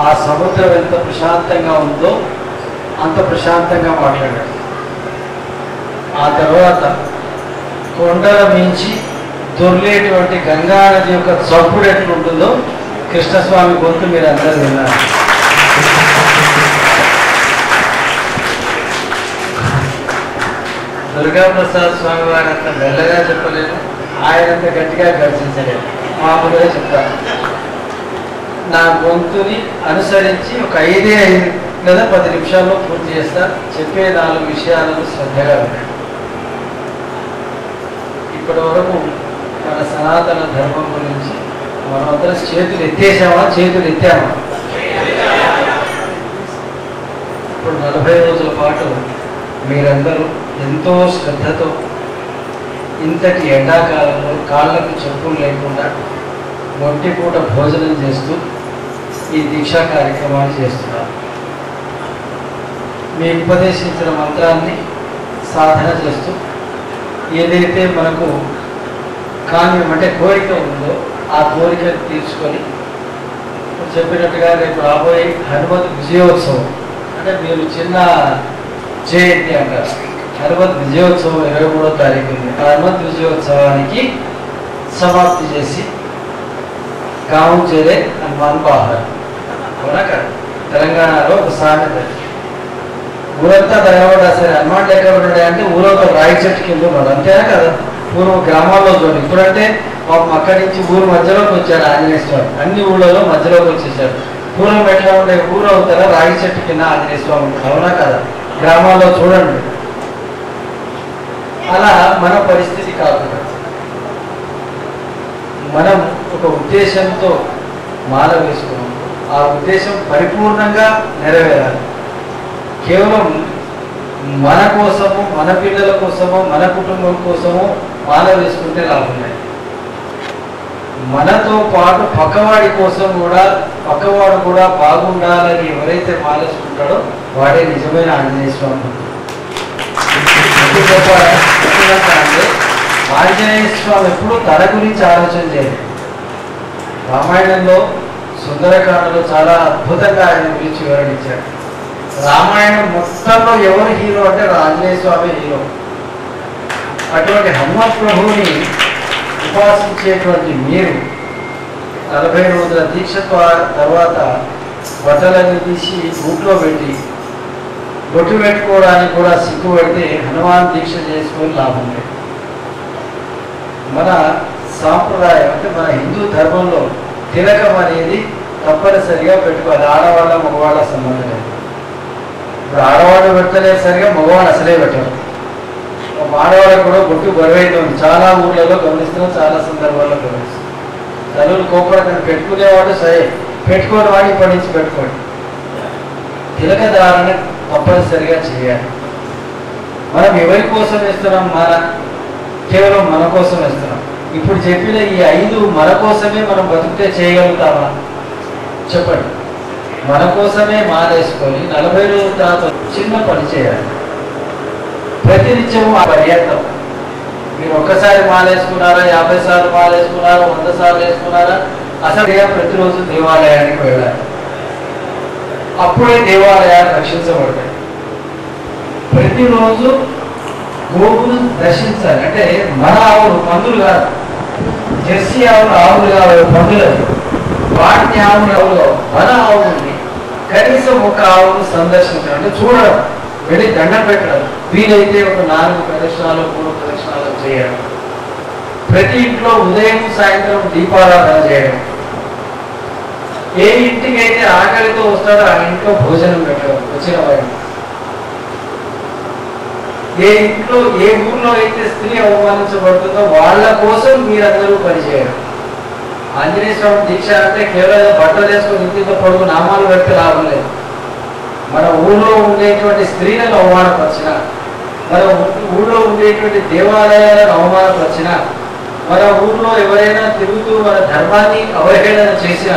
ఆ సముద్రం ఎంత ప్రశాంతంగా ఉందో అంత ప్రశాంతంగా మాట్లాడాడు. ఆ తర్వాత కొండల మించి దొర్లేటువంటి గంగా నది యొక్క చప్పుడు ఎట్లుంటుందో కృష్ణస్వామి గొంతు మీరు అందరూ విన్నారు. దుర్గాప్రసాద్ స్వామి వారు అంత మెల్లగా చెప్పలేదు, ఆయనంత గట్టిగా గర్జించలేదు, మామూలుగా చెప్తారు. నా గొంతుని అనుసరించి ఒక 5 లేదా 10 నిమిషాల్లో పూర్తి చేస్తా. చెప్పే 4 విషయాలను శ్రద్ధగా వినండి. ఇప్పటి వరకు మన సనాతన ధర్మం గురించి మనమందరం చేతులు ఎత్తేసామా, చేతులు ఎత్తామా? ఇప్పుడు 40 రోజుల పాటు మీరందరూ ఎంతో శ్రద్ధతో ఇంతటి ఎండాకాలంలో కాళ్ళకు చెప్పులు లేకుండా ఒంటిపూట భోజనం చేస్తూ ఈ దీక్షా కార్యక్రమాన్ని చేస్తున్నారు. మీ ఉపదేశించిన మంత్రాన్ని సాధన చేస్తూ ఏదైతే మనకు కామ్యం అంటే కోరిక ఉందో ఆ కోరికను తీర్చుకొని చెప్పినట్టుగా రేపు రాబోయే హనుమత్ విజయోత్సవం అంటే మీరు చిన్న జయంతి అంటారు. హనుమత్ విజయోత్సవం 23వ తారీఖు ఉంది. హనుమత్ విజయోత్సవానికి సమాప్తి చేసి గావం చేరే హనుమాన్ బాహర్ అవునా కదా. తెలంగాణలో ఒక సామెత, ఊరంతా దయవడా సరే హనుమాన్ లెక్క ఉన్నాడు అంటే ఊరంతా రాయి చెట్టు కింద ఉన్నాడు, అంతేనా కదా. పూర్వం గ్రామాల్లో చూడండి, ఇప్పుడంటే అక్కడి నుంచి ఊరు మధ్యలోకి వచ్చాడు ఆంజనేయ స్వామి, అన్ని ఊళ్ళలో మధ్యలోకి వచ్చేసాడు. పూర్వం ఎట్లా ఉండే ఊరు అవుతారా రాయి చెట్టు కింద ఆంజనేయ స్వామి ఉంటాడు, అవునా కదా. గ్రామాల్లో చూడండి. అలా మన పరిస్థితి కాకుండా మనం ఒక ఉద్దేశంతో మాల వేసుకున్నాం, ఆ ఉద్దేశం పరిపూర్ణంగా నెరవేరాలి. కేవలం మన కోసము, మన పిల్లల కోసము, మన కుటుంబం కోసము మాల వేసుకుంటే లాభం లేదు. మనతో పాటు పక్కవాడి కోసం కూడా, పక్కవాడు కూడా బాగుండాలని ఎవరైతే మాల వేసుకుంటాడో వాడే నిజమైన ఆంజనేయ స్వామి. అంటే ఆంజనేయ స్వామి ఎప్పుడు తన గురించి ఆలోచన చేయలేదు. రామాయణంలో సుందరకాండలో చాలా అద్భుతంగా ఆయన గురించి వివరించాడు. రామాయణం మొత్తంలో ఎవరు హీరో అంటే ఆంజనేయ స్వామి హీరో. అటువంటి హనుమత్ ప్రభువుని ఉపాసించేటువంటి మీరు 40 రోజుల దీక్ష తర్వాత బట్టలన్నీ తీసి బూట్లో పెట్టి బొట్టు పెట్టుకోవడానికి కూడా సిగ్గుపడితే హనుమాన్ దీక్ష చేసుకొని లాభం లేదు. మన సాంప్రదాయం అంటే మన హిందూ ధర్మంలో తిలకం అనేది తప్పనిసరిగా పెట్టుకోవాలి. ఆడవాళ్ళ మగవాళ్ళ సంబంధం లేదు. ఇప్పుడు ఆడవాళ్ళు పెట్టలేదు సరిగా, మగవాళ్ళు అసలే పెట్టరు. ఆడవాళ్ళకు కూడా బొట్టు బరువైతే ఉంది, చాలా ఊళ్ళలో గమనిస్తున్నాం, చాలా సందర్భాల్లో గమనిస్తున్నాం. తల్లులు కోపడతాను, పెట్టుకునేవాడు సరే, పెట్టుకోని వాడు ఇప్పటి నుంచి పెట్టుకోండి. తిలక ధారణ తప్పనిసరిగా చేయాలి. మనం ఎవరి కోసం వేస్తున్నాం? కేవలం మన కోసం వేస్తున్నాం. ఇప్పుడు చెప్పిన ఈ 5 మన కోసమే మనం బతుకుతే చేయగలుగుతామా చెప్పండి. మన కోసమే మాలేసుకొని 40 రోజుల తర్వాత చిన్న పని చేయాలి. ప్రతినిత్యము ఆ పర్యంతం మీరు ఒక్కసారి మాలేసుకున్నారా, 50 సార్లు మాలేసుకున్నారా, 100 సార్లు వేసుకున్నారా, అసలు ప్రతిరోజు దేవాలయానికి వెళ్ళాలి. అప్పుడే దేవాలయాలు రక్షించబడతాయి. ప్రతిరోజు గోవును దర్శించాలి. అంటే మన ఆవులు, పందులు కాదు, జెర్సీ ఆవులు కావాలి, పందులు. వాటిని ఆవులు మన ఆవుని కనీసం ఒక ఆవును సందర్శించడం అంటే చూడడం, వెళ్ళి దండం పెట్టడం, వీలైతే ఒక 4 ప్రదక్షిణాలు 3 ప్రదక్షిణాలు చేయడం. ప్రతి ఇంట్లో ఉదయం సాయంత్రం దీపారాధన చేయడం. ఏ ఇంటికి అయితే ఆకలితో వస్తాడో ఆ ఇంట్లో భోజనం పెట్టడం వచ్చిన వాడిని. ఏ ఇంట్లో ఏ ఊర్లో అయితే స్త్రీ అవమానించబడుతుందో వాళ్ళ కోసం మీరందరూ పనిచేయడం. ఆంజనేయ స్వామి దీక్ష అంటే కేవలం బట్టలు వేసుకొని ఇంటితో పొడుగు నామాలు పెడితే లాభం లేదు. మన ఊళ్ళో ఉండేటువంటి స్త్రీలను అవమానపరిచిన, మన ఊళ్ళో ఉండేటువంటి దేవాలయాలను అవమానపరిచిన, మన ఊళ్ళో ఎవరైనా తిరుగుతూ మన ధర్మాన్ని అవహేళన చేసిన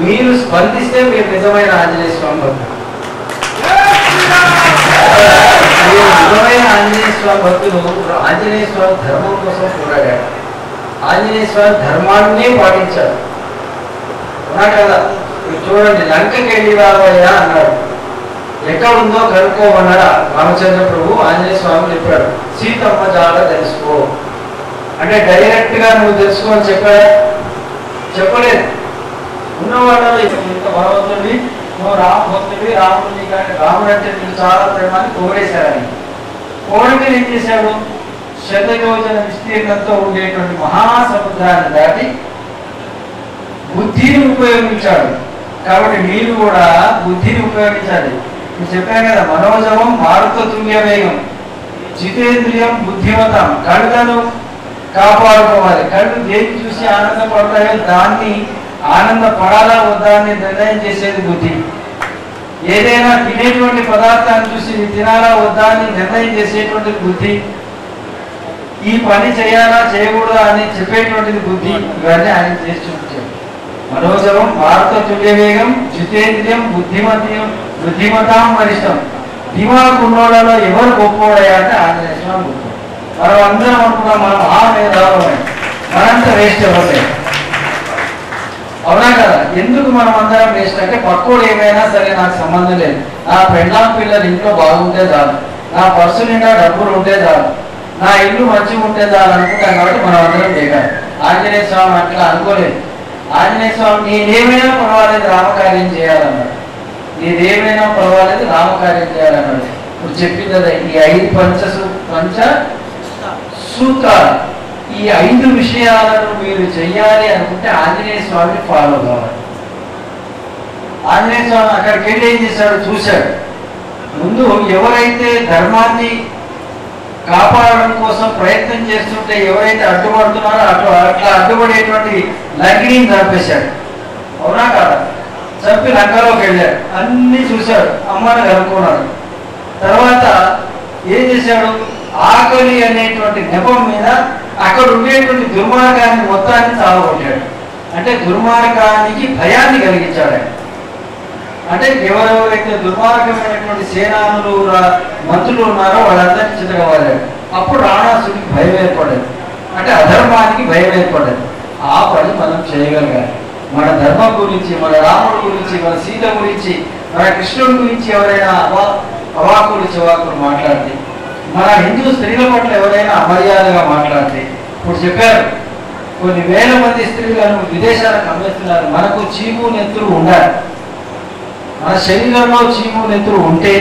మీరు స్పందిస్తే మీరు నిజమైన ఆంజనేయ స్వామి భక్తులు. నిజమైన ఆంజనేయ స్వామి భక్తులు ఆంజనేయ స్వామి ధర్మం కోసం పోరాడాడు. ఆంజనేయ స్వామి ధర్మాన్నే పాటించాడు. ఉన్నా కదా. చూడండి, లంకకి వెళ్ళి రావయ్యా అన్నాడు. ఎక్కడ ఉందో కనుక్కోమన్నాడు రామచంద్ర ప్రభు. ఆంజనేయ స్వామి చెప్పాడు, సీతమ్మ జాడ తెలుసుకో అంటే డైరెక్ట్ గా నువ్వు తెలుసుకో అని చెప్పాడు? చెప్పలేదు. ఉన్నవాళ్ళలో ఇంత భగవంతుడివి, నువ్వు రామభక్తుడివి, రాముడిని కానీ రాముడు అంటే నీకు చాలా ప్రేమాన్ని పొగిడేశాడని. పొగిడితే ఏం చేశాడు? 100 యోజన విస్తీర్ణంతో ఉండేటువంటి మహాసముద్రాన్ని దాటి బుద్ధిని ఉపయోగించాడు. కాబట్టి మీరు కూడా బుద్ధిని ఉపయోగించాలి. నేను చెప్పాను కదా, మనోజవం మారుత తుల్య వేగం, జితేంద్రియం బుద్ధిమతం. కళ్ళను కాపాడుకోవాలి. కళ్ళు దేన్ని చూసి ఆనందపడతాయో దాన్ని ఆనందపడాలా వద్దా అని నిర్ణయం చేసేది బుద్ధి. ఏదైనా తినేటువంటి పదార్థాన్ని చూసి తినాలా వద్దా అని నిర్ణయం చేసేటువంటి బుద్ధి. ఈ పని చేయాలా చేయకూడదా అని చెప్పేటువంటిది బుద్ధి. ఇవన్నీ ఆయన చేసి చూపించాడు. మనోజవం భారత తుల్యవేగం, జితేంద్రియం బుద్ధిమతాం వరిష్టం. దిమాగ్ ఉన్నోళ్ళలో ఎవరు గొప్పవాడయ్యా అంటే ఆంజనేయ స్వామి గొప్ప. మనం అందరం అనుకున్నాం మనం మహామేధావులమే, మనంతా వేస్ట్ అవ్వలేదు. అవునా కదా? ఎందుకు మనం అందరం వేస్ట్ అంటే పక్కోడు ఏమైనా సరే నాకు సంబంధం లేదు, నా పెళ్ళాం పిల్లలు ఇంట్లో బాగుంటే చాలు, నా పర్సు నిండా డబ్బులు ఉంటే చాలు, నా ఇల్లు మంచిగా ఉంటే చాలు అనుకుంటాం. కాబట్టి మనం అందరం దిగాలి. ఆంజనేయ స్వామి అట్లా అనుకోలేదు. ఆంజనేయ స్వామి నేనేమైనా పర్వాలేదు రామకార్యం చేయాలన్నాడు. నీదేమైనా పర్వాలేదు రామకార్యం చేయాలన్నాడు. ఇప్పుడు చెప్పింది అదే, ఈ 5 పంచ సూత్రాలు, ఈ 5 విషయాలను మీరు చెయ్యాలి అనుకుంటే ఆంజనేయ స్వామిని ఫాలో కావాలి. ఆంజనేయ స్వామి అక్కడికి వెళ్ళి ఏం చేశాడు చూశాడు. ముందు ఎవరైతే ధర్మాన్ని కాపాడడం కోసం ప్రయత్నం చేస్తుంటే ఎవరైతే అడ్డుపడుతున్నారో అట్లా అడ్డుపడేటువంటి లంకిని చంపేశాడు. అవునా కాదా? చంపి లంకలోకి వెళ్ళాడు, అన్ని చూశాడు, అమ్మని కనుక్కున్నాడు. తర్వాత ఏం చేశాడు, ఆకలి అనేటువంటి నెపం మీద అక్కడ ఉండేటువంటి దుర్మార్గాన్ని మొత్తాన్ని చావగొట్టాడు. అంటే దుర్మార్గానికి భయాన్ని కలిగించాడు ఆయన. అంటే ఎవరెవరైతే దుర్మార్గమైనటువంటి సేనానులు మంత్రులు ఉన్నారో వాళ్ళందరినీ చితకవాడాడు. అప్పుడు రావణాసుడికి భయం ఏర్పడదు, అంటే అధర్మానికి భయం ఏర్పడదు. ఆ పని మనం చేయగలగాలి. మన ధర్మం గురించి, మన రాముడి గురించి, మన సీత గురించి, మన కృష్ణుడి గురించి ఎవరైనా అవాకులు చివాకులు మాట్లాడితే, మన హిందూ స్త్రీల పట్ల ఎవరైనా అమర్యాదగా మాట్లాడితే, ఇప్పుడు చెప్పారు కొన్ని వేల మంది స్త్రీలను విదేశాలకు అమ్మేస్తున్నారు. మనకు చీము నెత్తురు ఉండాలి. మన శరీరంలో చీము నెత్తురు ఉంటే,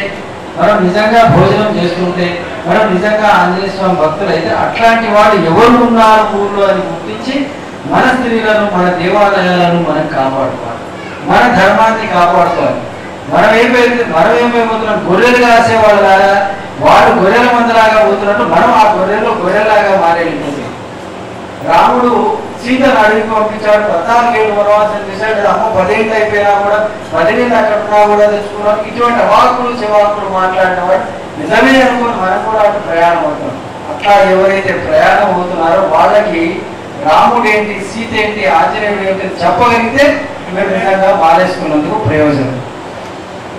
మనం నిజంగా భోజనం చేస్తుంటే, మనం నిజంగా ఆంజనేయ స్వామి భక్తులు అయితే అట్లాంటి వాళ్ళు ఎవరు ఉన్నారు ఊళ్ళో అని గుర్తించి మన స్త్రీలను, మన దేవాలయాలను మనం కాపాడుకోవాలి, మన ధర్మాన్ని కాపాడుకోవాలి. మనం ఏమైపోతున్నాం, గొర్రెలు కాసేవాళ్ళు లాగా వాళ్ళు గొర్రెల మందలాగా పోతున్నట్టు మనం ఆ గొర్రెల్లో గొర్రెలాగా మారేళ్ళిపోతుంది. రాముడు సీతను అడిగి పంపించాడు, 14 ఏళ్ళు వనవాసం చేశాడు. అమ్మ 10 ఏళ్ళు అయిపోయినా కూడా 10 ఏళ్ళు అక్కడ ఉన్నా కూడా తెచ్చుకున్నాం. ఇటువంటి అవాకులు చివాకులు మాట్లాడిన వాడు నిజమే అనుకుని మనం కూడా అటు ప్రయాణం అవుతున్నాం. అట్లా ఎవరైతే ప్రయాణం అవుతున్నారో వాళ్ళకి రాముడు ఏంటి, సీత ఏంటి, ఆంజనేయుడు ఏంటి చెప్పగలిగితే మీరు నిజంగా మాలేసుకున్నందుకు ప్రయోజనం.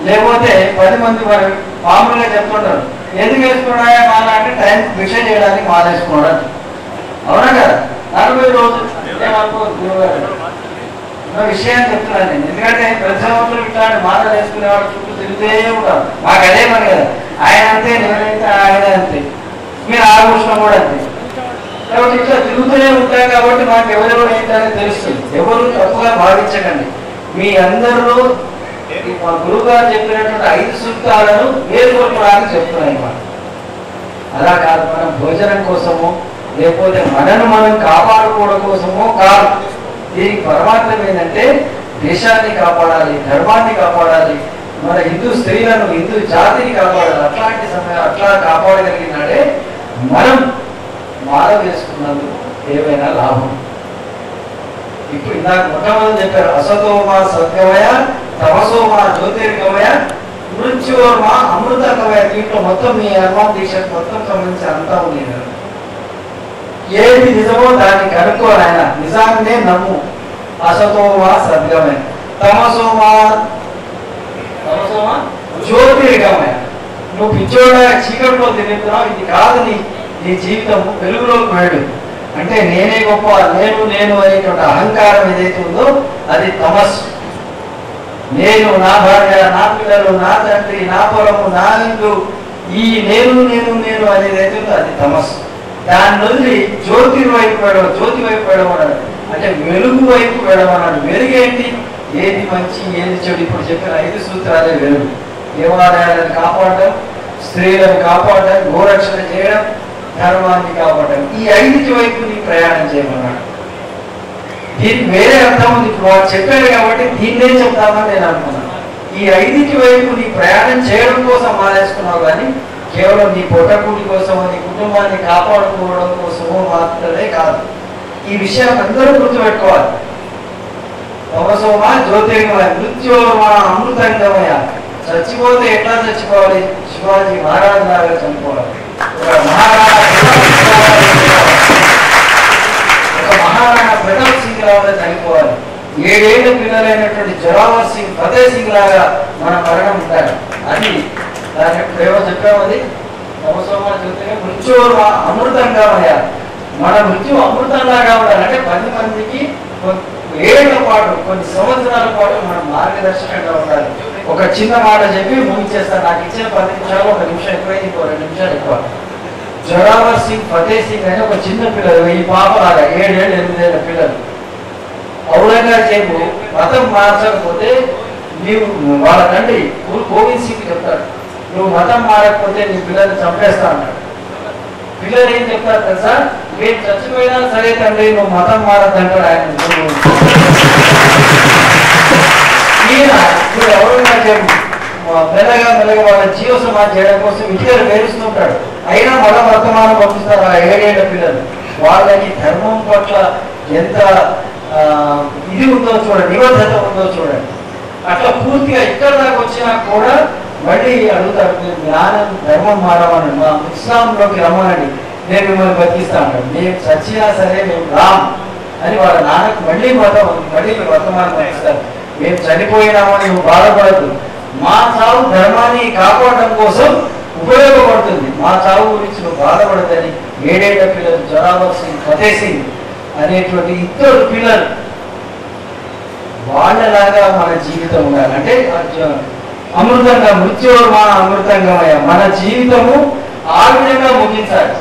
లేకపోతే 10 మంది మరి మామూలుగా చెప్తుంటారు, ఎందుకు వేసుకున్నాయా మాల అంటే టైం భిక్ష చేయడానికి మాలేసుకున్నాడు. అవునా కదా? 40 రోజులు ఏమనుకోదు గురువుగారు. విషయాన్ని చెప్తున్నాను నేను, ఎందుకంటే ప్రతి సంవత్సరం ఇట్లాంటి మాలలు వేసుకునేవాడు చుట్టూ తిరుగుతే ఉంటారు. మాకు అదే పని కదా, ఆయన అంతే, నేనైతే ఆయన అంతే, మీరు ఆలోచన కూడా అంతే. కాబట్టి ఇట్లా తిరుగుతూనే ఉంటాయి కాబట్టి మాకు ఎవరెవరు ఏంటనేది తెలుస్తుంది. ఎవరు తప్పుగా భావించకండి. మీ అందరిలో మా గురువు గారు చెప్పినటువంటి 5 సూత్రాలను వేరుకొనడానికి చెప్తున్నాయి. మాట అలా కాదు, మనం భోజనం కోసమో లేకపోతే మనను మనం కాపాడుకోవడం కోసమో కాదు. దీనికి పరమార్థం ఏంటంటే దేశాన్ని కాపాడాలి, ధర్మాన్ని కాపాడాలి, మన హిందూ స్త్రీలను, హిందూ జాతిని కాపాడాలి. అట్లాంటి సమయం అట్లా కాపాడగలిగినాడే మనం మాల వేసుకున్నందుకు ఏమైనా లాభం. ఇప్పుడు ఇందాక మొట్టమొదటి చెప్పారు, అసతోమా సత్యమయ, తమసోమా జ్యోతిర్గమయ, మృత్యోర్మా అమృతకమయ. దీంట్లో మొత్తం మీ హనుమాన్ దీక్షకు మొత్తం సంబంధించి అంతా ఉంది. ఏది నిజమో దాన్ని కనుక్కోవాలి. ఆయన నిజాన్నే నమ్ము. అసతోమా సద్గమయ, తమసోమా జ్యోతిర్గమయ. నువ్వు పిచ్చోడా చీకట్లో తిరుగుతున్నావు, ఇది కాదు నీ జీవితము, వెలుగులోకి వెళ్ళు. అంటే నేనే గొప్ప, నేను అనేటువంటి అహంకారం ఏదైతే ఉందో అది తమస్సు. నేను, నా భార్య, నా పిల్లలు, నా తండ్రి, నా పొలము, నా ఇల్లు, ఈ నేను అనేది అయితే ఉందో అది తమస్సు. దాని నుండి జ్యోతి వైపు వెళ్ళమన్నాడు, అంటే వెలుగు వైపు వెళ్ళమన్నాడు. వెలుగేంటి, ఏది మంచి ఏది చెడు. ఇప్పుడు చెప్పిన 5 సూత్రాలే వెలుగు. దేవాలయాలను కాపాడడం, స్త్రీలను కాపాడడం, గోరక్షణ చేయడం, ధర్మాన్ని కాపాడడం, ఈ 5 వైపు నీ ప్రయాణం చేయమన్నాడు. దీనికి వేరే అర్థం ఉంది. ఇప్పుడు వాడు చెప్పాడు కాబట్టి దీన్నే చెప్తామని నేను అనుకున్నాను. ఈ 5 వైపు నీ ప్రయాణం చేయడం కోసం మానేసుకున్నావు, కానీ కేవలం నీ పొట్టకూడి కోసమో నీ కుటుంబాన్ని కాపాడుకోవడం కోసమో మాత్రమే కాదు. ఈ విషయాన్ని అందరూ గుర్తుపెట్టుకోవాలి. తమసోమా జ్యోతిర్గమయ, మృత్యోర్మా అమృతంగమయ. చచ్చిపోతే ఎట్లా చచ్చిపోవాలి? శివాజీ మహారాజు లాగా చనిపోవాలి. ఒక మహారాణా ప్రతాప్ సింగ్ లాగా చనిపోవాలి. 7 ఏళ్ల పిల్లలైనటువంటి జోరావర్ సింగ్, ఫతేహ్ సింగ్ లాగా మన మరణం ఉండాలి. అది దాని ప్రేమ చెప్పాము. అది తమసోమా జ్యోతిర్గమయ, మృత్యోర్మా అమృతంగమయ. మన మృత్యు అమృతంలాగా ఉండాలంటే 10 మందికి 7 ఏళ్ల పాటు, కొన్ని సంవత్సరాల పాటు మనం మార్గదర్శకంగా ఉండాలి. ఒక చిన్న మాట చెప్పి ముగించేస్తాను. నాకు ఇచ్చిన 10 నిమిషాలు 1 నిమిషం ఎక్కువైంది, 2 నిమిషాలు ఎక్కువ. జోరావర్ సింగ్, ఫతేహ్ సింగ్ అని ఒక చిన్న పిల్లలు, ఈ పాపలాగా 7 ఏళ్ళు 8 ఏళ్ళ పిల్లలు ఔరంగజేబు మతం మార్చకపోతే నీవు వాళ్ళ తండ్రి గురు గోవింద్ సింగ్ చెప్తాడు, నువ్వు మతం మారకపోతే నీ పిల్లల్ని చంపేస్తా అన్నాడు. పిల్లలు ఏం చెప్తారు తెలుసా, మేము చచ్చిపోయినా సరే తండ్రి నువ్వు మతం మారద్దంటాడు ఆయన. ఈయన ఇప్పుడు ఔరంగజేబు మెల్లగా మెల్లగా వాళ్ళ జీవ సమాధి చేయడం కోసం ఇటీవల వేరుస్తుంటాడు. అయినా మళ్ళా వర్తమానం పంపిస్తారు ఆ 7 ఏళ్ల పిల్లలు. వాళ్ళకి ధర్మం పట్ల ఎంత ఇది ఉందో చూడండి, నిబద్ధత ఉందో చూడండి. అట్లా పూర్తిగా ఇక్కడ దాకా వచ్చినా కూడా మళ్ళీ అడుగుతారు, జ్ఞానం ధర్మం మారమని మా ఇస్లాంలోకి రమ్మనండి, నేను మిమ్మల్ని బతికిస్తా అంటాడు. మేము చచ్చినా సరే మేము రామ్ అని వాళ్ళ నాన్నకు మళ్ళీ వర్తమానం పంపిస్తారు. మేము చనిపోయినామని నువ్వు బాధపడద్దు, మా చావు ధర్మాన్ని కాపాడడం కోసం ఉపయోగపడుతుంది, మా చావు గురించి నువ్వు బాధపడదని 7 ఏళ్ల పిల్లలు జోరావర్ సింగ్, ఫతేహ్ సింగ్ అనేటువంటి 2 పిల్లలు వాళ్ళలాగా మన జీవితం ఉండాలి. అంటే అమృతంగా మృత్యుర్మాణ అమృతంగమయ మన జీవితము ఆ విధంగా ముగించాలి.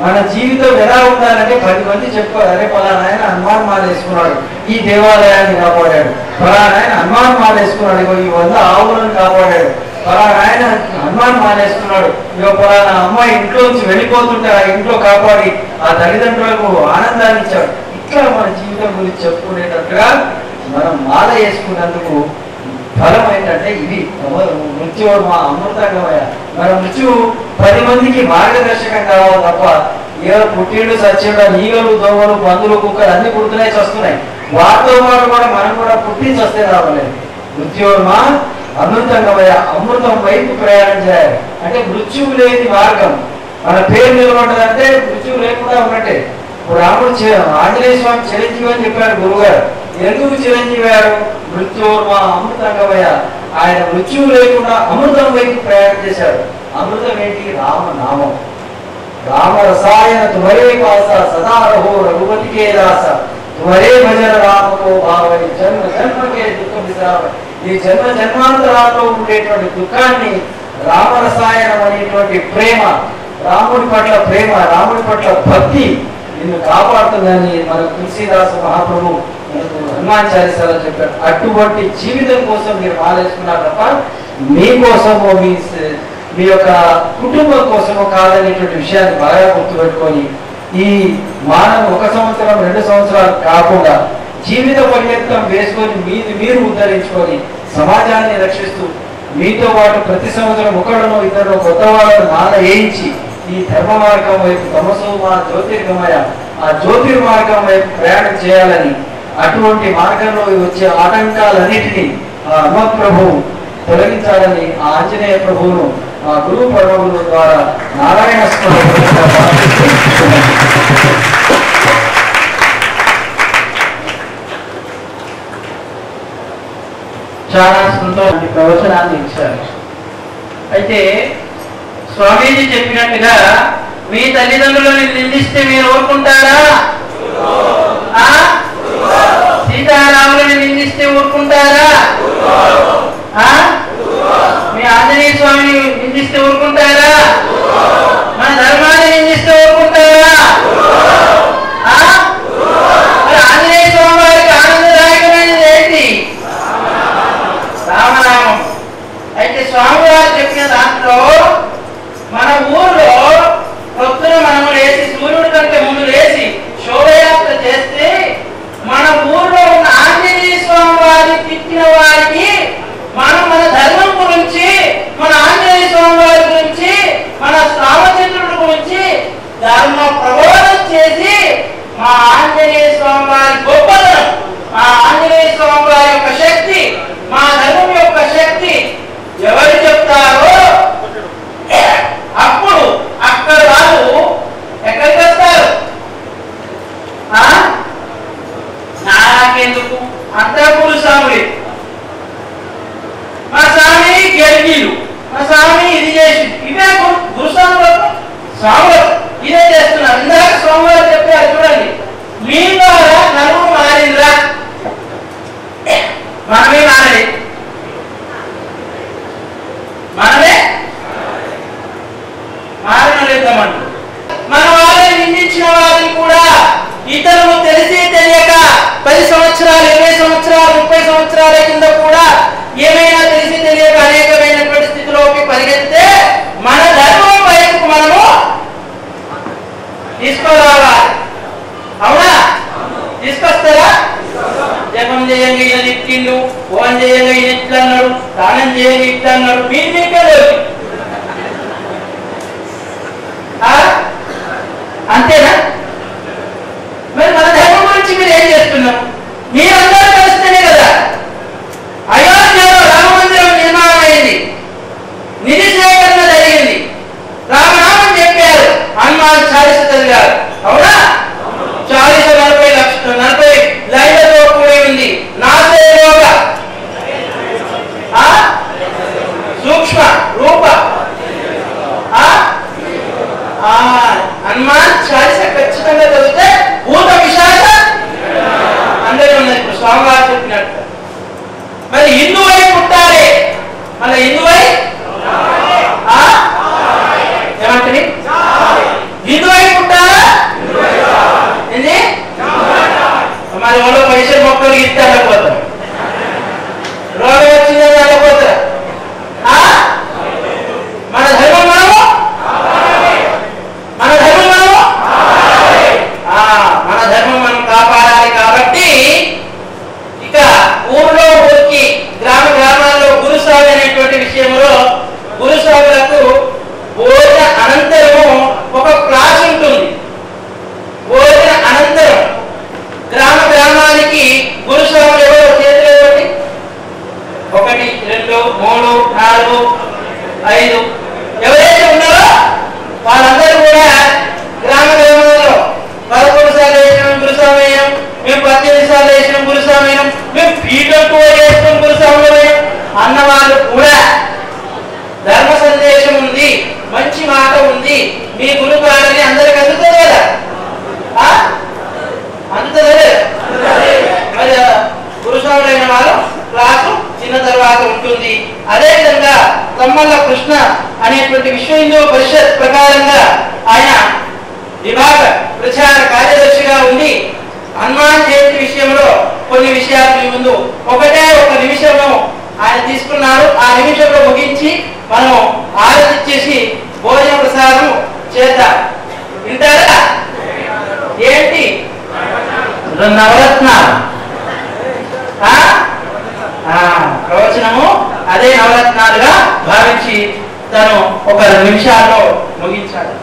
మన జీవితం ఎలా ఉండాలంటే 10 మంది చెప్పుకోవాలి, అరే పలానా ఆయన హనుమాన్ మాల వేసుకున్నాడు, ఈ దేవాలయాన్ని కాపాడాడు, పలానా ఆయన హనుమాన్ మాల వేసుకున్నాడు, ఇగో ఈ 100 ఆవులను కాపాడాడు, పలానా ఆయన హనుమాన్ మాల వేసుకున్నాడు, ఇగో పలానా అమ్మాయి ఇంట్లోంచి వెళ్ళిపోతుంటే ఆ ఇంట్లో కాపాడి ఆ తల్లిదండ్రులకు ఆనందాన్ని ఇచ్చాడు. ఇట్లా మన జీవితం గురించి చెప్పుకునేటట్టుగా మనం మాల వేసుకున్నందుకు ఫలం ఏంటంటే ఇది మృత్యు మా అమృతంగమయ. మన మృత్యు 10 మందికి మార్గదర్శకం కావాలి తప్ప ఏదో పుట్టిండు సత్యంగా ఈగలు దోమలు పందులు కుక్కలు అన్ని పుడుతున్నాయి చస్తున్నాయి, వాటితో పాటు కూడా మనం కూడా పుట్టి చస్తే రావలేదు. మృత్యుర్మా అమృతంగమయ, అమృతం వైపు ప్రయాణం చేయాలి. అంటే మృత్యువు లేని మార్గం. మన పేరు నిలబడ్డదంటే మృత్యువు లేకుండా ఉన్నట్టే. ఇప్పుడు రాముడు ఆంజనేయ స్వామి చిరంజీవి అని చెప్పారు గురువుగారు. ఎందుకు చిరంజీవి గారు? మృత్యుర్మా అమృతంగమయ, ఆయన మృత్యువు లేకుండా అమృతం వైపు ప్రయాణం చేశాడు. అమృతం ఏంటి? రామనామం. రామ రసాయన తుమరే పాస సదా రహో రఘుపతికే దాస తుమరే భజన రామకో భావని జన్మ జన్మకే దుఃఖం విశ్రామ. ఈ జన్మ జన్మాంతరాల్లో ఉండేటువంటి దుఃఖాన్ని రామరసాయనం అనేటువంటి ప్రేమ, రాముడి పట్ల ప్రేమ, రాముడి పట్ల భక్తి నిన్ను కాపాడుతుందని మన తులసీదాసు మహాప్రభు హనుమాన్ చాలీసాలో చెప్పారు. అటువంటి జీవితం కోసం మీరు మాలేసుకున్నారు తప్ప మీకోసమో మీ యొక్క కుటుంబం కోసమో కాదనేటువంటి విషయాన్ని బాగా గుర్తుపెట్టుకొని ఈ మానవ 1 సంవత్సరం 2 సంవత్సరాలు కాకుండా జీవిత పర్యంతం వేసుకొని మీరు ఉద్ధరించుకొని సమాజాన్ని రక్షిస్తూ మీతో పాటు ప్రతి సంవత్సరం 1-2 కొత్త వాళ్ళను మాల వేయించి ఈ ధర్మ మార్గం వైపు తమసోమా జ్యోతిర్గమయ ఆ జ్యోతిర్మార్గం వైపు ప్రయాణం చేయాలని, అటువంటి మార్గంలో వచ్చే ఆటంకాలన్నిటినీ ఆ అమ్మ ప్రభువు తొలగించాలని ఆ ఆంజనేయ ప్రభువును ఆ గురువు పర్వముల ద్వారా నారాయణ స్వామి చాలా సంతోష ప్రవచనాన్ని ఇచ్చారు. అయితే స్వామీజీ చెప్పినట్టుగా మీ తల్లిదండ్రులను నిందిస్తే మీరు ఊరుకుంటారా? సీతారాములను నిందిస్తే ఊరుకుంటారా? మీ ఆంజనేయ స్వామిని నిందిస్తే ఊరుకుంటారా? మన ధర్మాన్ని నిందిస్తే ఊరుకుంటారా? మరి ఆంజనేయ స్వామి వారికి ఆనందదాయకమైనది ఏంటి? రామనామం. అయితే స్వామివారు చెప్పిన దాంట్లో మన ఊర్లో పొద్దున మనం లేచి సూర్యుడి కంటే ముందు లేచి శోభయాత్ర చేస్తే మన ఊర్లో ఉన్న ఆంజనేయ స్వామి వారిని తిట్టిన వారికి మనం మన ధర్మం గురించి, మన ఆంజనేయ స్వామి వారి గురించి, మన రామచంద్రుడి గురించి ధర్మ ప్రబోధం చేసి మా ఆంజనేయ స్వామి వారి గొప్పతనం, మా ఆంజనేయ స్వామి వారి యొక్క శక్తి, మా ధర్మం యొక్క శక్తి ఎవరు చెప్తారో అప్పుడు అక్కడ వాళ్ళు ఎక్కడికి వస్తారు? నాకెందుకు అంతఃపుర స్వామి, మా స్వామి గెలిగిలు, మా స్వామి ఇది చేసి ఇవే గురుస్వాములకు స్వాములకు ఇదే చేస్తున్నారు. ఇందాక స్వామివారు చెప్పారు చూడండి, మీ ద్వారా నలుగురు మారిందిరా, మనమే మారది, మనమే మారలేదామంటు. మన వాళ్ళని నిందించిన వారిని కూడా ఇతరులు తెలిసి తెలియక 10 సంవత్సరాలు జపం చేయంగా ఈయన తిట్టిండు, ఓన్ చేయంగా ఈయన ఇట్లా అన్నాడు, దానం చేయంగా ఇట్లా అన్నాడు, మీకే లేదు. అంతేనా? మరి మన ధర్మం గురించి మీరు ఏం చేస్తున్నారు? మీరందరూ కలిస్తేనే కదా అయోధ్యలో రామ మందిరం నిర్మాణం అయింది, నిధి సేకరణ జరిగింది, రామనామం చెప్పారు, హనుమాన్ చాలీస చదివారు. అవునా? 40 లైన్లతో కూడి ఉంది. నాసేయోగా సూక్ష్మ రూప హనుమాన్ చాలీస ఖచ్చితంగా చదివితే భూత విశాఖ అందరూ ఉన్నది. ఇప్పుడు స్వామివారు చెప్పినట్టు మరి హిందువై పుట్టాలి. మళ్ళీ హిందువై ఏమంటుంది? హిందువై పుట్టాలా? ఏంది? మరి వాళ్ళు పైసలు మొక్కలు ఇస్తే వెళ్ళిపోతారు, రోగం వచ్చిందని వెళ్ళిపోతారు. మన ధర్మం మనము మన ధర్మం మనం కాపాడాలి. కాబట్టి ఇక ఊరికి గ్రామాల్లో గురుస్వామి అనేటువంటి విషయంలో గురుస్వాములకు భోజన అనంతరము ఒక క్లాస్ ఉంటుంది. భోజన అనంతరం గ్రామానికి గురుస్వాములు ఎవరో చేతులు ఇవ్వండి. 1 2 3 4 5 ఎవరైతే ఉన్నారో వాళ్ళందరూ కూడా గ్రామాల్లో 11 సార్లు వేసినాం గురుస్వామయ్యం, మేము 18 సార్లు వేసినాం గురుస్వామయ్యం, మేము పీఠంతో వేసుకుని గురుస్వామయ్యం అన్నవాళ్ళు కూడా ధర్మ సందేశం ఉంది, మంచి మాట ఉంది, మీ గురుగారని అందరికి అందుతుంది కదా? అందుతుంది. మరి గురుస్వాములైన వారు క్లాసు చిన్న తర్వాత ఉంటుంది. అదేవిధంగా తమ్మల్ల కృష్ణ అనేటువంటి విశ్వ హిందూ పరిషత్ ప్రకారంగా ఆయన విభాగ ప్రచార కార్యదర్శిగా ఉండి హనుమాన్ జయంతి విషయంలో కొన్ని విషయాలు మీ ముందు ఒక నిమిషంలో ఆయన తీసుకున్నారు. ఆ నిమిషంలో ముగించి మనం ఆలోచించేసి భోజన ప్రసాదం చేద్దాం. వింటారా? ఏంటి? నవరత్న ప్రవచనము అదే నవరత్నాలుగా భావించి తను ఒక 2 నిమిషాల్లో ముగించాడు.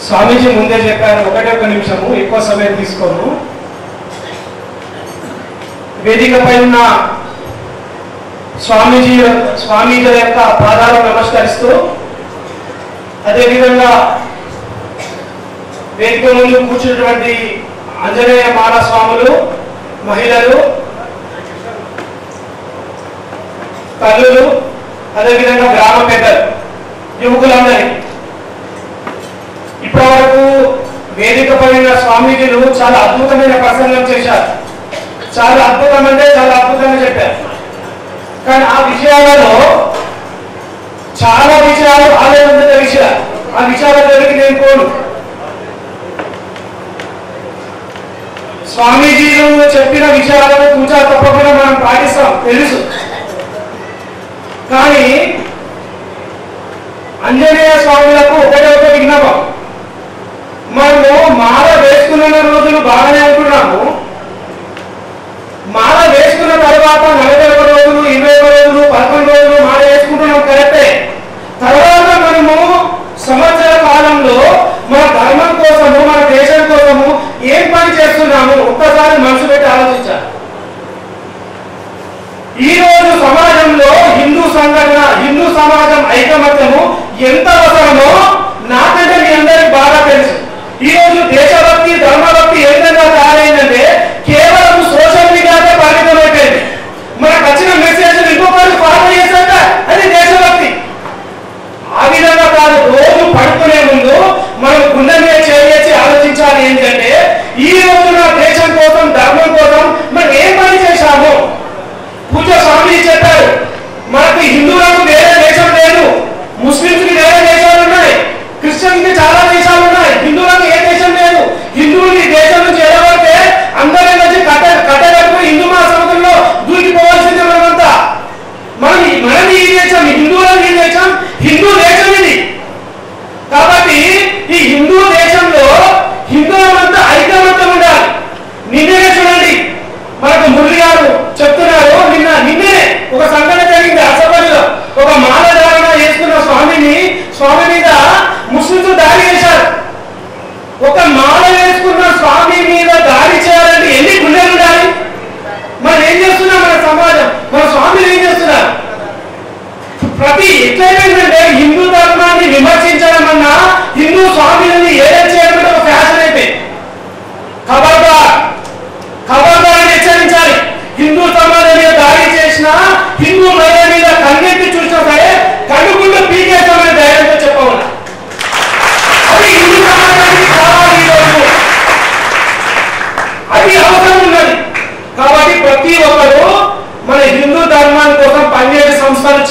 స్వామీజీ ముందే చెప్పారు, 1 నిమిషము, ఎక్కువ సమయం తీసుకోను. వేదికపై ఉన్న స్వామీజీల యొక్క పాదాలకు నమస్కరిస్తూ, అదేవిధంగా వేదిక ముందు కూర్చున్నటువంటి ఆంజనేయ మాల స్వాములు, మహిళలు, తల్లులు, అదేవిధంగా గ్రామ పెద్దలు, యువకులందరికీ ఇప్పటివరకు వేదికపై ఉన్న స్వామీజీలు చాలా అద్భుతమైన ప్రసంగం చేశారు. చాలా అద్భుతం అంటే చాలా అద్భుతంగా చెప్పారు. కానీ ఆ విషయాలలో చాలా విషయాలు ఆలోచించిన విషయాలు, ఆ విషయాల దగ్గరికి నేను పోను. స్వామీజీలు చెప్పిన విషయాలను తూచా తప్పకుండా మనం పాటిస్తాం, తెలుసు. కానీ ఆంజనేయ స్వాములకు ఒకటే విజ్ఞాపం, మనము మాల వేసుకున్న రోజులు బాగానే అనుకున్నాము. మాల వేసుకున్న తర్వాత 41 రోజులు, 21 రోజులు, 11 రోజులు మాల వేసుకుంటున్నాం, కరెక్టే. తర్వాత మనము సంవత్సర కాలంలో మన ధర్మం కోసము, మన దేశం కోసము ఏం పని చేస్తున్నాము ఒక్కసారి మనసు పెట్టి ఆలోచించాలి. ఈ రోజు సమాజంలో హిందూ సంఘటన, హిందూ సమాజం ఐకమత్యము ఎంత అవసరమో నాకంటే మీ అందరికి బాగా తెలుసు. ఈ రోజు దేశభక్తి, ధర్మభక్తి ఏ విధంగా తయారైందంటే కేవలం సోషల్ మీడియాకే పరిమితమైపోయింది. మనకు వచ్చిన మెసేజ్ ఇంకొకరికి ఫార్వర్డ్ చేశాక అది దేశభక్తి. ఆ విధంగా కాదు, రోజు పడుకునే ముందు మనం గుండె మీద చేసి ఆలోచించాలి. ఏంటంటే ఈ రోజు నా దేశం కోసం, ధర్మం కోసం మనం ఏం పని చేశాము. పూజ స్వామి చెప్పారు, మనకు హిందువులకు వేరే దేశం లేదు, ముస్లింస్ కి వేరే దేశాలు ఉన్నాయి, క్రిస్టియన్స్ కి చాలా దేశాలు ఉన్నాయి, హిందువులకు ఏ దేశం లేదు. హిందువులకి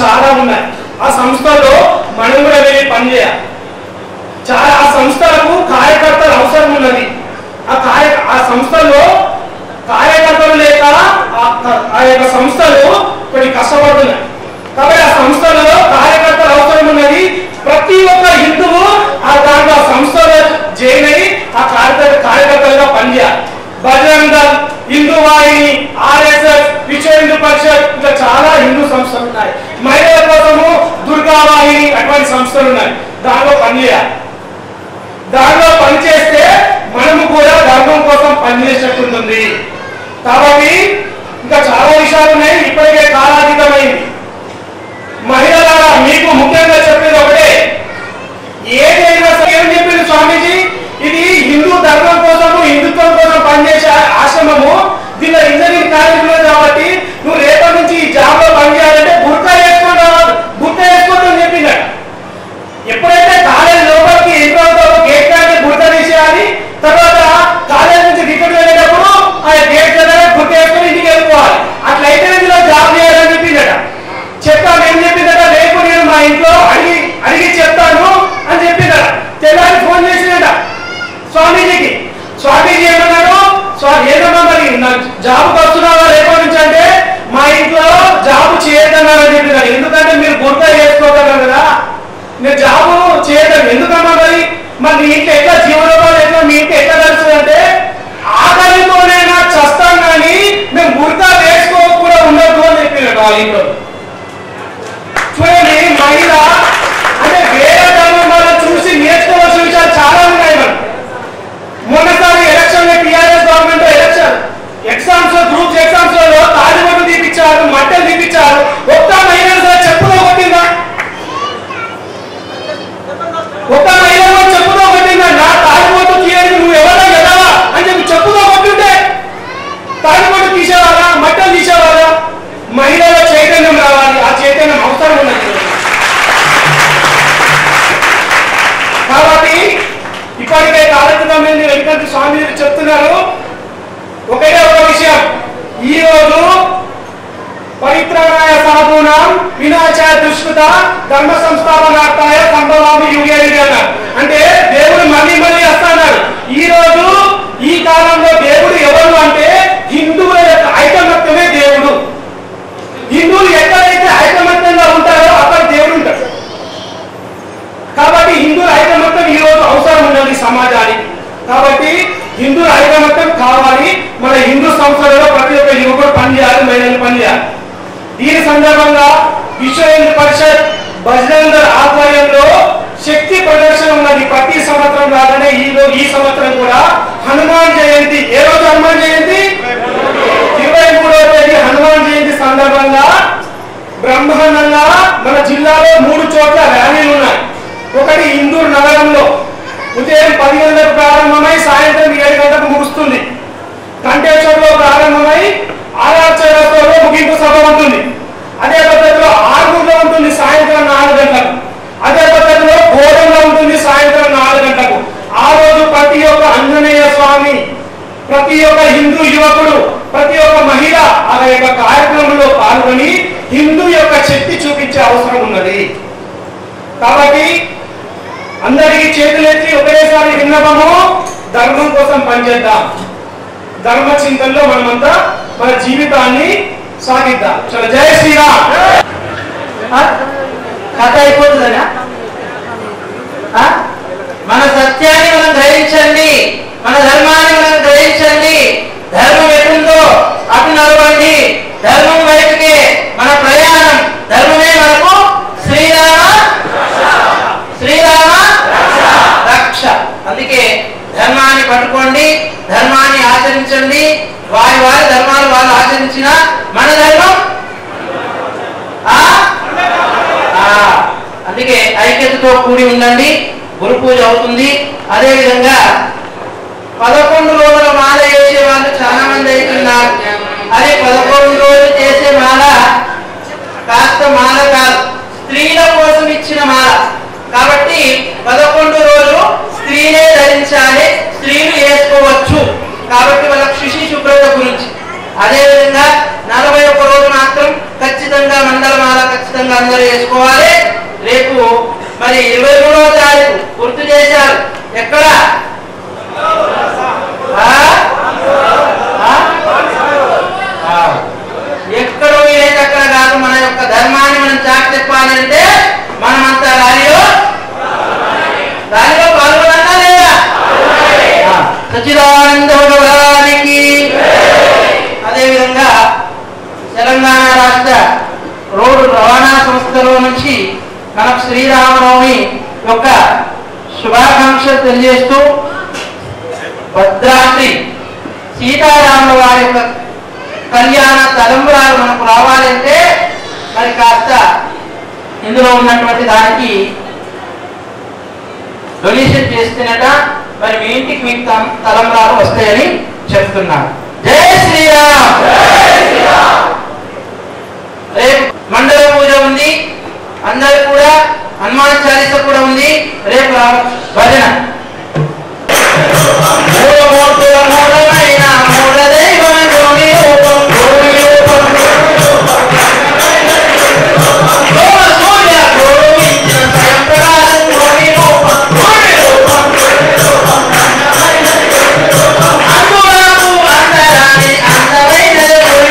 చాలా ఉన్నాయి. ఆ సంస్థల్లో మనం కూడా వెళ్ళి పనిచేయాలి. ఆ సంస్థలకు కార్యకర్తలు అవసరం ఉన్నది. ఆ సంస్థల్లో కార్యకర్తలు లేక ఆ యొక్క సంస్థలు కొన్ని కష్టపడుతున్నాయి. కాబట్టి ఆ సంస్థలలో కార్యకర్తలు అవసరం ఉన్నది. ప్రతి ఒక్క హిందువు దాంట్లో ఆ సంస్థలో జాయిన్ అయ్యి ఆ కార్యకర్తలుగా పనిచేయాలి. బజరంగ దళ్, హిందూ వాహిని, ఆర్ఎస్ఎస్, విశ్వ హిందూ పరిషత్, ఇంకా చాలా హిందూ సంస్థలు ఉన్నాయి. మహిళల కోసము దుర్గా వాహిని, అటువంటి సంస్థలు ఉన్నాయి. దాంట్లో పనిచేయాలి. దాంట్లో పనిచేస్తే మనము కూడా ధర్మం కోసం పనిచేసేట్టు ఉంటుంది. కాబట్టి ఇంకా చాలా విషయాలు ఉన్నాయి. ఇప్పటికే కాలాతీతమైంది. మహిళలారా, మీకు ముఖ్యంగా చెప్పేది ఒకటే, ఏదైనా ఏం చెప్పింది స్వామీజీ, ఇది హిందూ ధర్మం కోసము, హిందుత్వం కోసం పనిచేసే ఆశ్రమము, దీనిలో ఇంజనీరింగ్ కాలేజీలో కాబట్టి నువ్వు రేపటి నుంచి ఈ జాబ్ లో పనిచేయాలంటే బుర్కా వేసుకొని రావాలి, బుర్కా వేసుకోవద్దని చెప్పిందట. ఎప్పుడైతే కాలేజీ లోపలికి ఎంటర్ అవుతావో గేట్ కానీ బుర్కా తీసేయాలి. తర్వాత కాలేజీ నుంచి రిటర్న్ వెళ్ళేటప్పుడు ఆ గేట్ దగ్గర బుర్కా వేసుకొని ఇంటికి వెళ్ళిపోవాలి. అట్లయితే ఇందులో జాబ్ చేయాలని చెప్పిందట. చెప్తాను ఏం చెప్పిందట, రేపు నేను మా ఇంట్లో అడిగి చెప్తాను అని చెప్పిందట. తెల్లారి ఫోన్ చేసిందట స్వామీజీకి. స్వామీజీ ఏమన్నాడు, ఏదమ్మా మరి జాబ్కి వస్తున్నావా రేపటి నుంచి అంటే, మా ఇంట్లో జాబ్ చేయొద్దన్నారని చెప్పినారు. ఎందుకంటే మీరు బుర్కా వేసుకోగలరు కదా, మీరు జాబు చేయడం ఎందుకమ్మా మరి మీ ఇంట్లో ఎట్లా జీవనోపాధి ఎట్లా, మీ ఇంట్లో ఎట్లా నడుస్తుందంటే, ఆకలితోనైనా చస్తాం కానీ మేము బుర్కా వేసుకోకుండా ఉండదు అని చెప్పినట్టు వాళ్ళ ఇంట్లో. చూడండి, మహిళ అంటే వేరే ధర్మం వాళ్ళని చూసి నేర్చుకోవాల్సిన విషయాలు చాలా ఉన్నాయి. మనం మొన్నసారి election TRS government exams groups exams లో తాలిబొట్టు తీపిచ్చారు, మట్టలు తీపిచ్చారు. ఒక్క మహిళ చెప్పుతో కొట్టిందా? ఒక్క మహిళ చెప్పుతో కొట్టిందా? నా తాలిబొట్టు తీయడానికి నువ్వు ఎవరైనా ఎదవా అని చెప్పి చెప్పుతో కొట్టుంటే తాలిబొట్టు తీసేవారా, మట్టలు తీసేవారా? మహిళల చైతన్యం రావాలి. ఆ చైతన్యం అవసరం ఉన్నది. కాబట్టి ఇప్పటికే కాలక్రమేణా వెంకట స్వామి చెప్తున్నారు. ఒకటే ఒక విషయం, ఈ రోజు పరిత్రాణాయ సాధూనాం వినాశాయ దుష్కృత ధర్మ సంస్థాపనార్థాయ సంభవామి యుగే అన్నారు. అంటే దేవుడు మళ్ళీ వస్తున్నారు. ఈ రోజు ఈ కాలంలో దేవుడు ఎవరు అంటే హిందువుల యొక్క ఐకమత్యమే దేవుడు. హిందువులు ఎక్కడైతే ఐకమత్యంగా ఉంటారో అక్కడ దేవుడు ఉంటాడు. కాబట్టి హిందువుల ఐకమత్యం ఈ రోజు అవసరం ఉన్నది సమాజానికి. కాబట్టి హిందువుల ఐకమత్యం కావాలి. మన హిందూ సంస్థలలో ప్రతి ఒక్క యువకుడు పనిచేయాలి, మహిళలు పనిచేయాలి. దీని సందర్భంగా విశ్వ హిందూ పరిషత్ బజరంగ దళ్ ఆధ్వర్యంలో శక్తి ప్రదర్శన ఉన్నది. ప్రతి సంవత్సరం లాగానే ఈ సంవత్సరం కూడా హనుమాన్ జయంతి. ఏ రోజు హనుమాన్ జయంతి? 23వ తేదీ హనుమాన్ జయంతి సందర్భంగా బ్రహ్మాండంగా మన జిల్లాలో 3 చోట్ల ర్యాలీలు ఉన్నాయి. ఒకటి ఇందూరు నగరంలో ఉదయం 10 గంటలకు ప్రారంభమై సాయంత్రం 7 గంటలకు ముగుస్తుంది. కంటేశ్వర్లో ప్రారంభమై ఆర్ఆర్ చౌరస్తాలో ముగింపు సభ ఉంటుంది. అదే పద్ధతిలో ఆర్మూర్లో ఉంటుంది సాయంత్రం 4 గంటలకు. అదే పద్ధతిలో గోడంలో ఉంటుంది సాయంత్రం 4 గంటలకు. ఆ రోజు ప్రతి ఒక్క ఆంజనేయ స్వామి, ప్రతి ఒక్క హిందూ యువకుడు, ప్రతి ఒక్క మహిళ ఆ యొక్క కార్యక్రమంలో పాల్గొని హిందూ యొక్క శక్తి చూపించే అవసరం ఉన్నది. కాబట్టి అందరికీ చేతులెత్తి ఒకేసారి విన్నపము, ధర్మం కోసం పనిచేద్దాం. ధర్మ చింతనలో మనమంతా మన జీవితాన్ని సాగిద్దాం. చలో, జై శ్రీరామ్. కథ అయిపోతుందనా? మన సత్యాన్ని మనం గ్రహించండి, మన ధర్మాన్ని మనం గ్రహించండి. ధర్మం ఎటుందో అటు నడవండి. ధర్మం వైపుకే మన ప్రయాణం. ధర్మమే మనకు శ్రీరామ రక్ష. అందుకే ధర్మాన్ని పట్టుకోండి, ధర్మాన్ని ఆచరించండి. వారి ధర్మాలు వాళ్ళు ఆచరించిన మన ధర్మం. అందుకే ఐక్యతతో కూడి ఉండండి. గురు పూజ అవుతుంది. అదే విధంగా 11 రోజుల మాల వేసే వాళ్ళు చాలా మంది అవుతున్నారు. అదే 11 రోజులు చేసే మాల కాస్త మాల కాదు, స్త్రీల కోసం ఇచ్చిన మాల. కాబట్టి 11 రోజులు స్త్రీలే ధరించాలి, స్త్రీలు వేసుకోవచ్చు. కాబట్టి వాళ్ళ శుచి శుభ్రత గురించి. అదేవిధంగా 41 రోజు మాత్రం ఖచ్చితంగా విధంగా మండలమాల ఖచ్చితంగా అందరూ వేసుకోవాలి. రేపు మరి 23వ తారీఖు గుర్తు చేశారు. ఎక్కడ? ఎక్కడో ఏది అక్కడ కాదు. మన యొక్క ధర్మాన్ని మనం చాటి చెప్పాలి అంటే మనమంతా ర్యాలీలో పాల్గొనాలా లేదా? సచ్చిదానంద భగవానికి. అదేవిధంగా తెలంగాణ రాష్ట్ర రోడ్డు రవాణా సంస్థలో నుంచి మనకు శ్రీరామనవమి యొక్క శుభాకాంక్షలు తెలియజేస్తూ భద్రాద్రి సీతారాముల వారి యొక్క కళ్యాణ తలంబరాలు మనకు రావాలంటే మరి కాస్త ఇందులో ఉన్నటువంటి దానికి డొనేషన్ చేస్తేనట మరి మీ ఇంటికి మీకు తలంబరాలు వస్తాయని చెప్తున్నారు. జై శ్రీరామ్. రేపు మండల పూజ ఉంది. అందరు కూడా హనుమాన్ చాలీస కూడా ఉంది. రేపు భజన అందమైన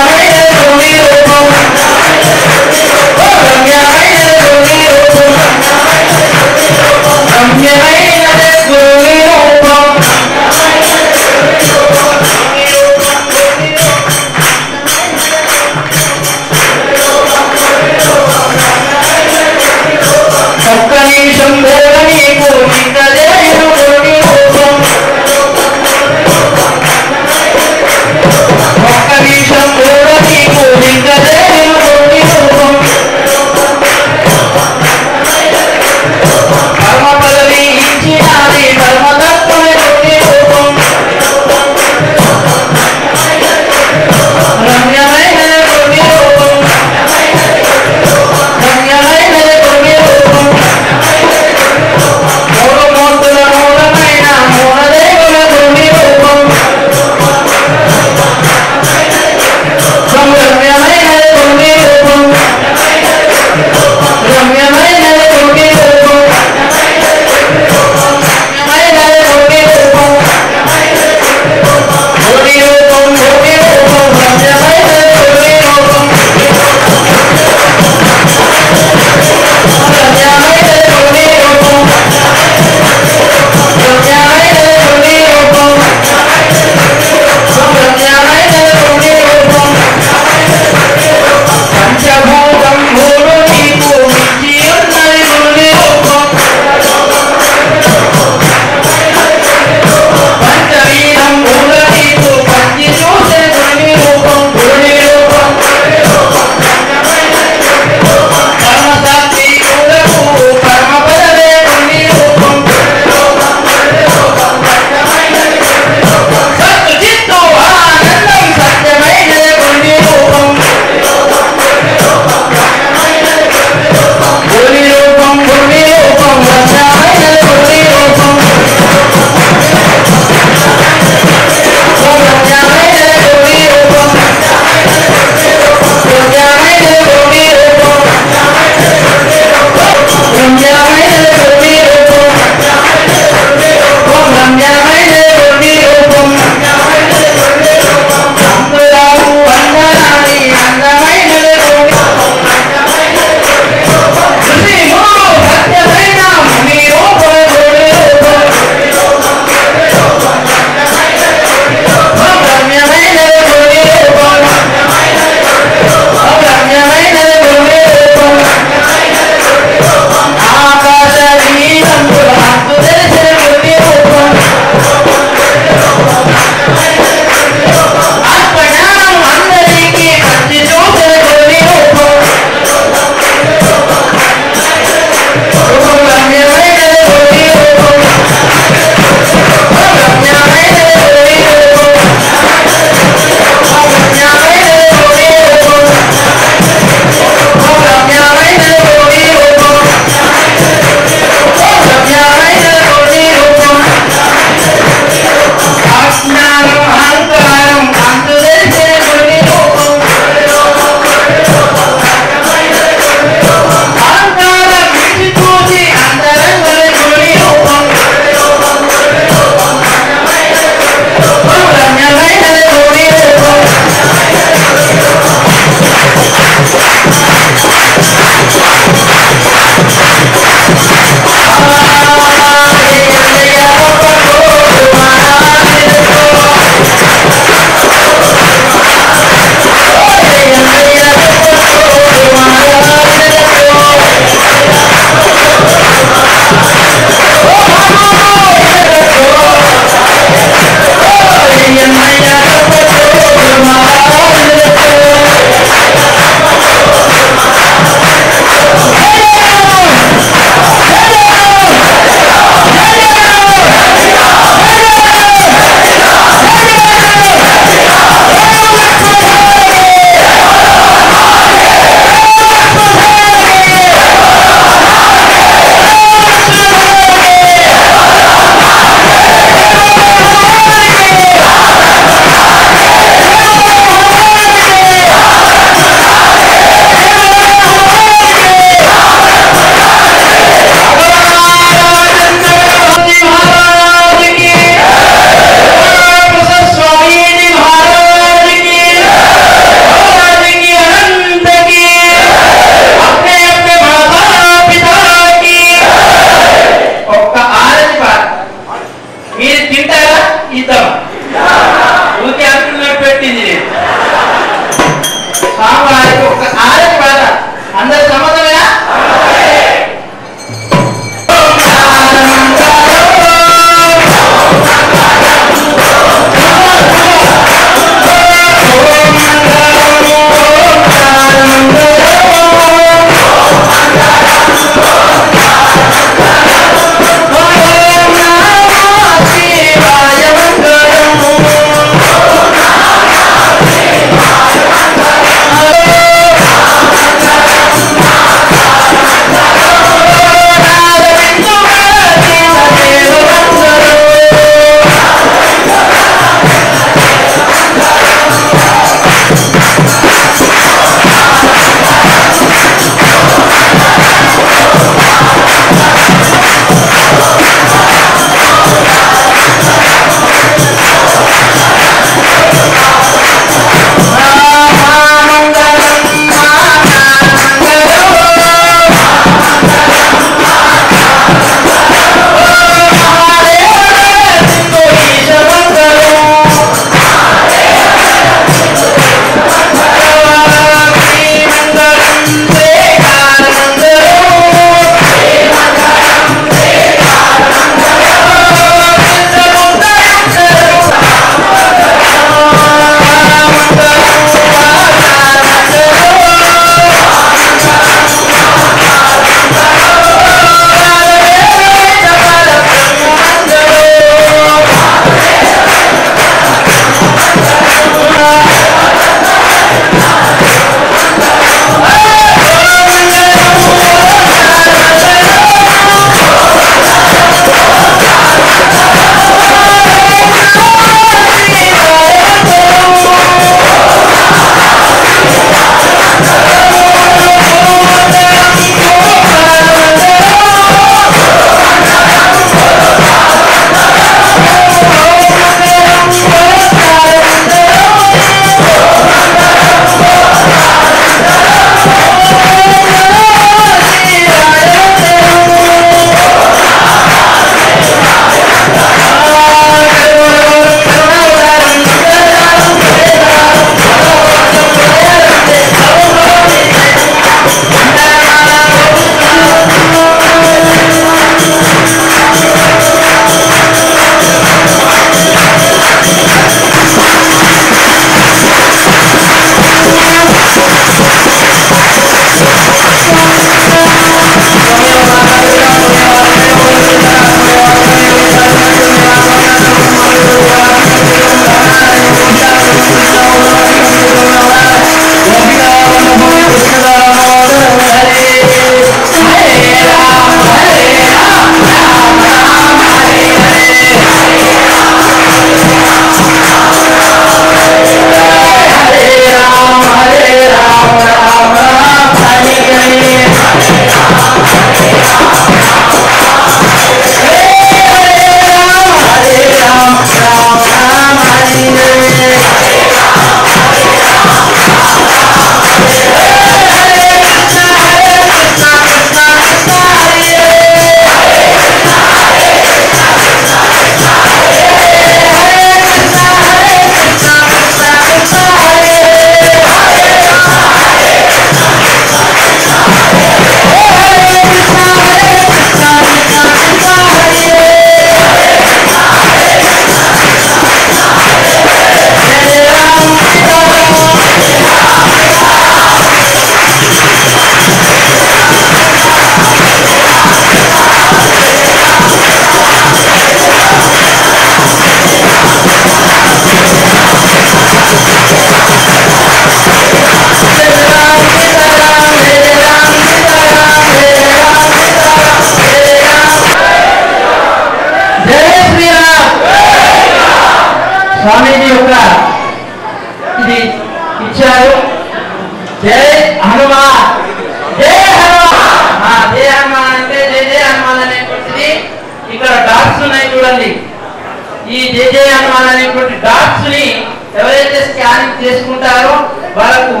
ప్లానింగ్ చేసుకుంటారో వాళ్ళకు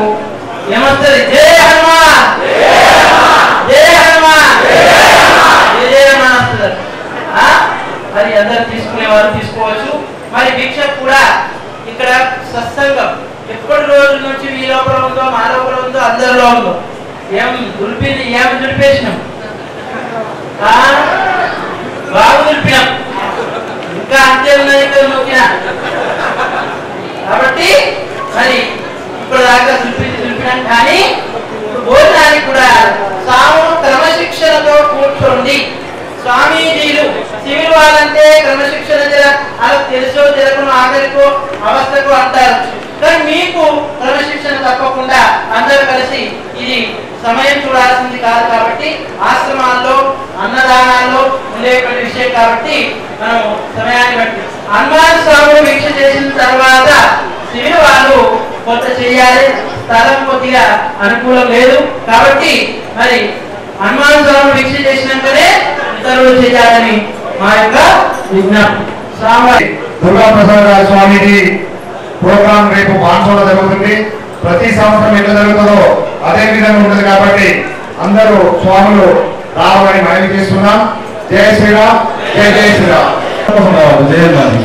ఏమొస్తుంది? జై హనుమాన్, జై హనుమాన్, జై హనుమాన్ వస్తుంది. మరి అందరు తీసుకునేవారు తీసుకోవచ్చు. మరి భిక్ష కూడా ఇక్కడ సత్సంగం ఎప్పటి రోజుల నుంచి మీ లోపల ఉందో మా లోపల ఉందో అందరిలో ఉందో. ఏం దులిపింది, ఏం దులిపేసినాం, బాగా దులిపినాం, ఇంకా అంతే ఉన్నది ఇక్కడ నూకినా. కాబట్టి మరి ఇప్పుడు దాకా దులిపినాం. కానీ భోజనానికి కూడా సాము క్రమశిక్షణతో కూర్చోండి. స్వామీజీలు సివిల్ వాళ్ళంటే క్రమశిక్షణ అలా తెలుసో తెలకను ఆఖరికో అవస్థకు అంటారు. కానీ మీకు క్రమశిక్షణ తప్పకుండా అందరూ కలిసి ఇది సమయం చూడాల్సింది కాదు. కాబట్టి ఆశ్రమాల్లో అన్నదానాల్లో ఉండేటువంటి విషయం కాబట్టి మనం సమయాన్ని బట్టి హనుమాన్ స్వామి భిక్ష చేసిన తర్వాత సివిల్ వాళ్ళు కొంత చేయాలి. స్థలం కొద్దిగా అనుకూలం లేదు కాబట్టి మరి హనుమాన్ స్వామి భిక్ష చేసినాకనే ఇతరులు చేయాలని మా యొక్క విజ్ఞప్తి. దుర్గా ప్రసాద్ గారి స్వామిజీ ప్రోగ్రాం రేపు బాన్సోలో జరుగుతుంది. ప్రతి సంవత్సరం ఎట్లా జరుగుతుందో అదే విధంగా ఉంటుంది కాబట్టి అందరూ స్వాములు రావాలని మనవి చేస్తున్నాం. జయ శ్రీరామ్, జయ జయ శ్రీరామ్. జయమాలి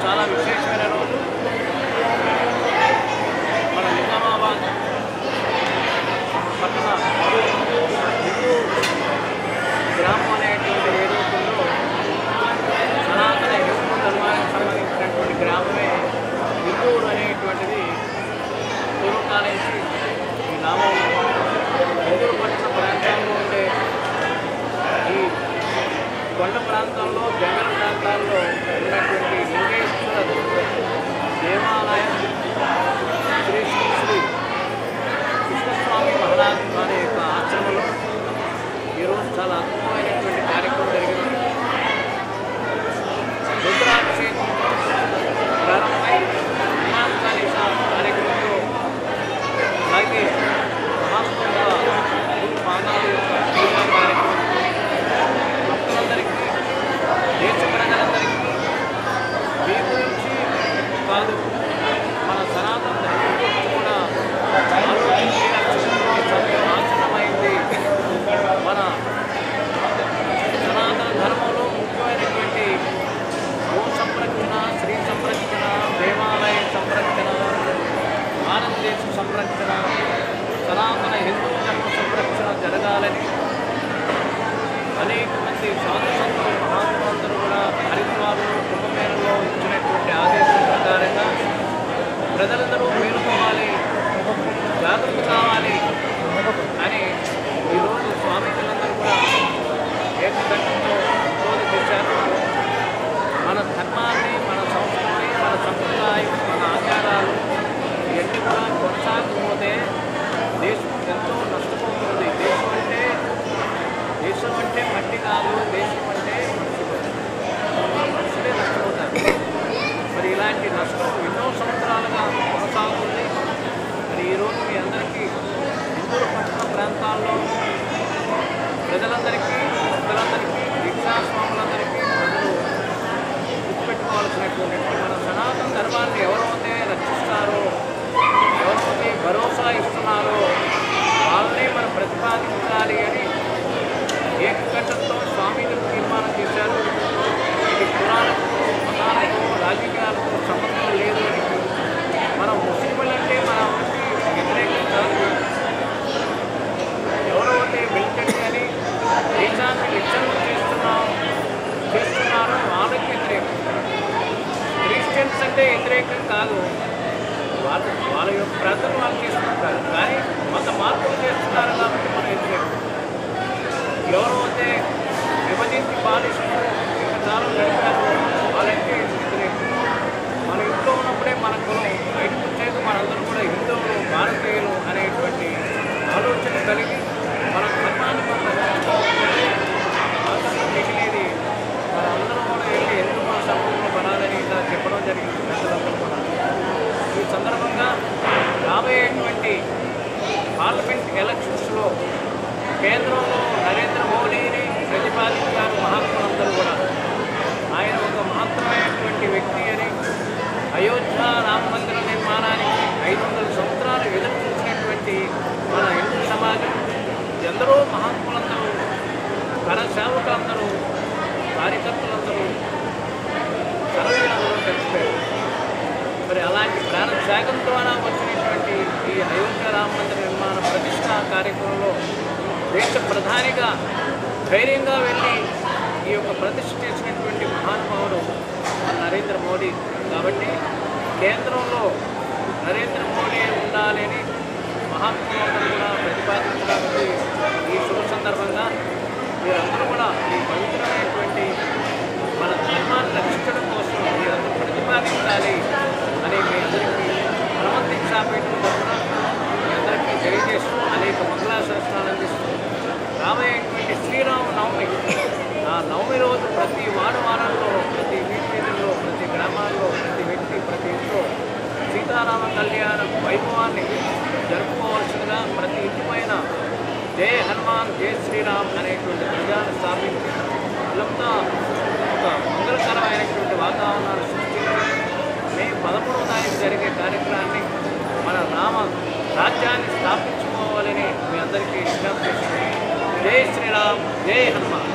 చాలా విశేషమైన రోజు. మన నిజామాబాద్ పట్టణ గ్రామం అనేటువంటి ఏదైతుందో సనాతన హిందూ ధర్మానికి సంబంధించినటువంటి గ్రామమే హిందూరు అనేటువంటిది పూర్వకాలం నుంచి ఈ నామం హిందూరు పట్టణ ప్రాంతాల్లో ఉండే ఈ కొండ ప్రాంతంలో జంగల ప్రాంతాల్లో ఉన్నటువంటి లింగేశ్వర దేవాలయం శ్రీ శ్రీ శ్రీ కృష్ణస్వామి మహారాజ్ వారి యొక్క ఆశ్రమంలో ఈరోజు చాలా అద్భుతమైనటువంటి కార్యక్రమం జరిగింది. రుద్రాభిషేకం ప్రారంభమై హనుమాన్ చాలీసా కార్యక్రమంలో అలాగే మహాత్ముల పాదాల యొక్క పూజా కార్యక్రమం భక్తులందరికీ దేశ ప్రజలందరికీ మీ గురించి కాదు మన సనాతన ధర్మం గురించి కూడా ఆలోచించి సమయం ఆసన్నమైంది. మన సనాతన ధర్మంలో ముఖ్యమైనటువంటి గో సంరక్షణ, స్త్రీ సంరక్షణ, దేవాలయ సంరక్షణ, భారతదేశ సంరక్షణ, సనాతన హిందూ ధర్మ సంరక్షణ జరగాలని అనేక మంది సాధు సంతులు మహాత్ములందరూ కూడా హరిద్వార్లో కుంభమేళలో ఇచ్చినటువంటి ఆదేశం ప్రకారంగా ప్రజలందరూ మేలుకోవాలి, జాగృతి కావాలి అని ఈరోజు స్వామీజీలందరూ కూడా ఏకకంఠంతో ఉద్బోధన చేశారు. మన ధర్మాన్ని, మన సంస్కృతి, మన సంప్రదాయం, మన ఆచారాలు ఇవన్నీ కూడా కొనసాగకపోతే దేశం ఎంతో నష్టపోతుంది. దేశం అంటే మట్టి కాదు, దేశం అంటే మనుషులే నష్టపోతారు. మరి ఇలాంటి నష్టం ఎన్నో సంవత్సరాలుగా కొనసాగుతుంది. మరి ఈరోజు మీ అందరికీ హిందూ పట్టణ ప్రాంతాల్లో ప్రజలందరికీ, భక్తులందరికీ, దీక్షాస్వాములందరికీ అందరూ గుర్తుపెట్టుకోవాల్సినటువంటి మన సనాతన ధర్మాన్ని ఎవరైతే రక్షిస్తారో, ఎవరైతే భరోసా ఇస్తున్నారో వాళ్ళనే మనం ప్రతిపాదించాలి అని ఏకకంఠంతో స్వామీజీలు తీర్మానం చేశారు. ఇది పురాణకు, మతాలకు, రాజకీయాలకు సంబంధం లేదు అని. మనం ముస్లింలంటే మన వ్యతిరేకం కాదు. ఎవరైతే మిలిటరీ అని దేశాన్ని విచ్ఛిన్నం చేస్తున్నారో వాళ్ళకి వ్యతిరేకం. క్రిస్టియన్స్ అంటే వ్యతిరేకం కాదు. వాళ్ళ యొక్క ప్రార్థన వాళ్ళు చేసుకుంటారు, కానీ మత మార్పులు చేస్తున్నారు కాబట్టి మనం వ్యతిరేకం. ఎవరైతే విభజించి పాలిస్తూ కార్యకర్తలందరూ సరళంలో కలిసిపోయారు. మరి అలాంటి ప్రాణ త్యాగం ద్వారా వచ్చినటువంటి ఈ అయోధ్య రామ మందిర నిర్మాణ ప్రతిష్టా కార్యక్రమంలో దేశ ప్రధానిగా ధైర్యంగా వెళ్ళి ఈ యొక్క ప్రతిష్ఠ చేసినటువంటి మహానుభావుడు నరేంద్ర మోడీ. కాబట్టి కేంద్రంలో నరేంద్ర మోడీ ఉండాలని మహాత్ములందరూ కూడా ప్రతిపాదించడానికి ఈ శుభ సందర్భంగా మీరందరూ కూడా ఈ పవిత్రమైనటువంటి మన ధర్మాన్ని రక్షించడం కోసం మీరందరూ ప్రతిపాదించాలి అని మీ అందరికీ హనుమంత దీక్షాపీఠం తరఫున మీ అందరికీ తెలియజేస్తూ అనేక మంగళాశాసనాలు అందిస్తూ రాబోయేటువంటి శ్రీరామ నవమి, ఆ నవమి రోజు ప్రతి వాడవాడల్లో, ప్రతి వీధుల్లో, ప్రతి గ్రామాల్లో, ప్రతి వ్యక్తి, ప్రతి ఇంట్లో సీతారామ కళ్యాణ వైభవాన్ని జరుపుకోవాల్సిందిగా ప్రతి ఇంటి పైన జై హనుమాన్ జై శ్రీరామ్ అనేటువంటి ధ్వజాన్ని స్థాపించి ఇదంతా ఒక మంగళకరమైనటువంటి వాతావరణాన్ని సృష్టించి మే 13వ తారీఖు జరిగే కార్యక్రమాన్ని మన రామ రాజ్యాన్ని స్థాపించుకోవాలని మీ అందరికీ విజ్ఞప్తి చేస్తున్నాను. జై శ్రీరామ్ జై హనుమాన్.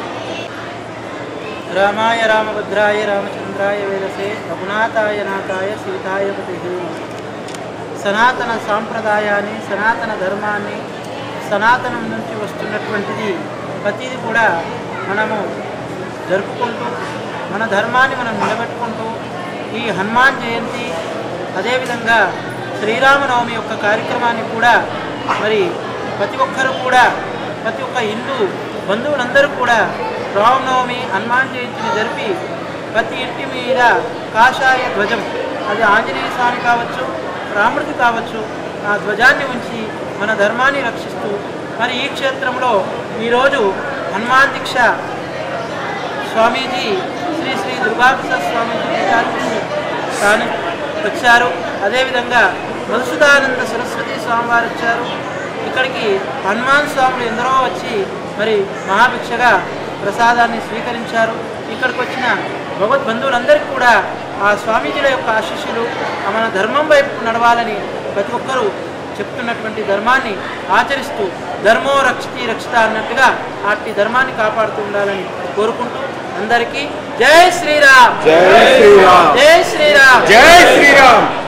రామాయ రామభద్రాయ రామచంద్రాయ వేదసే రఘునాథాయ నాథాయ సీతాయ పతిః. సనాతన సాంప్రదాయాన్ని, సనాతన ధర్మాన్ని, సనాతనం నుంచి వస్తున్నటువంటిది ప్రతిదీ కూడా మనము జరుపుకుంటూ మన ధర్మాన్ని మనం నిలబెట్టుకుంటూ ఈ హనుమాన్ జయంతి అదేవిధంగా శ్రీరామనవమి యొక్క కార్యక్రమాన్ని కూడా మరి ప్రతి ఒక్కరూ కూడా ప్రతి ఒక్క హిందూ బంధువులందరూ కూడా రామనవమి హనుమాన్ జయంతిని జరిపి ప్రతి ఇంటి మీద కాషాయ ధ్వజం, అది ఆంజనేయ స్వామి కావచ్చు, రాముడికి కావచ్చు, ఆ ధ్వజాన్ని ఉంచి మన ధర్మాన్ని రక్షిస్తూ మరి ఈ క్షేత్రంలో ఈరోజు హనుమాన్ దీక్ష స్వామీజీ శ్రీ శ్రీ దుర్గాప్రసాద్ స్వామీజీ తాను వచ్చారు. అదేవిధంగా మధుసూదానంద సరస్వతి స్వామివారు వచ్చారు. ఇక్కడికి హనుమాన్ స్వాములు ఎందరో వచ్చి మరి మహాభిక్షగా ప్రసాదాన్ని స్వీకరించారు. ఇక్కడికి వచ్చిన భగవద్బంధువులందరికీ కూడా ఆ స్వామీజీల యొక్క ఆశీస్సులు మన ధర్మం వైపు నడవాలని ప్రతి ఒక్కరూ చెప్తున్నటువంటి ధర్మాన్ని ఆచరిస్తూ ధర్మో రక్షితి రక్షిత అన్నట్టుగా అట్టి ధర్మాన్ని కాపాడుతూ ఉండాలని కోరుకుంటూ అందరికీ జై శ్రీరామ్.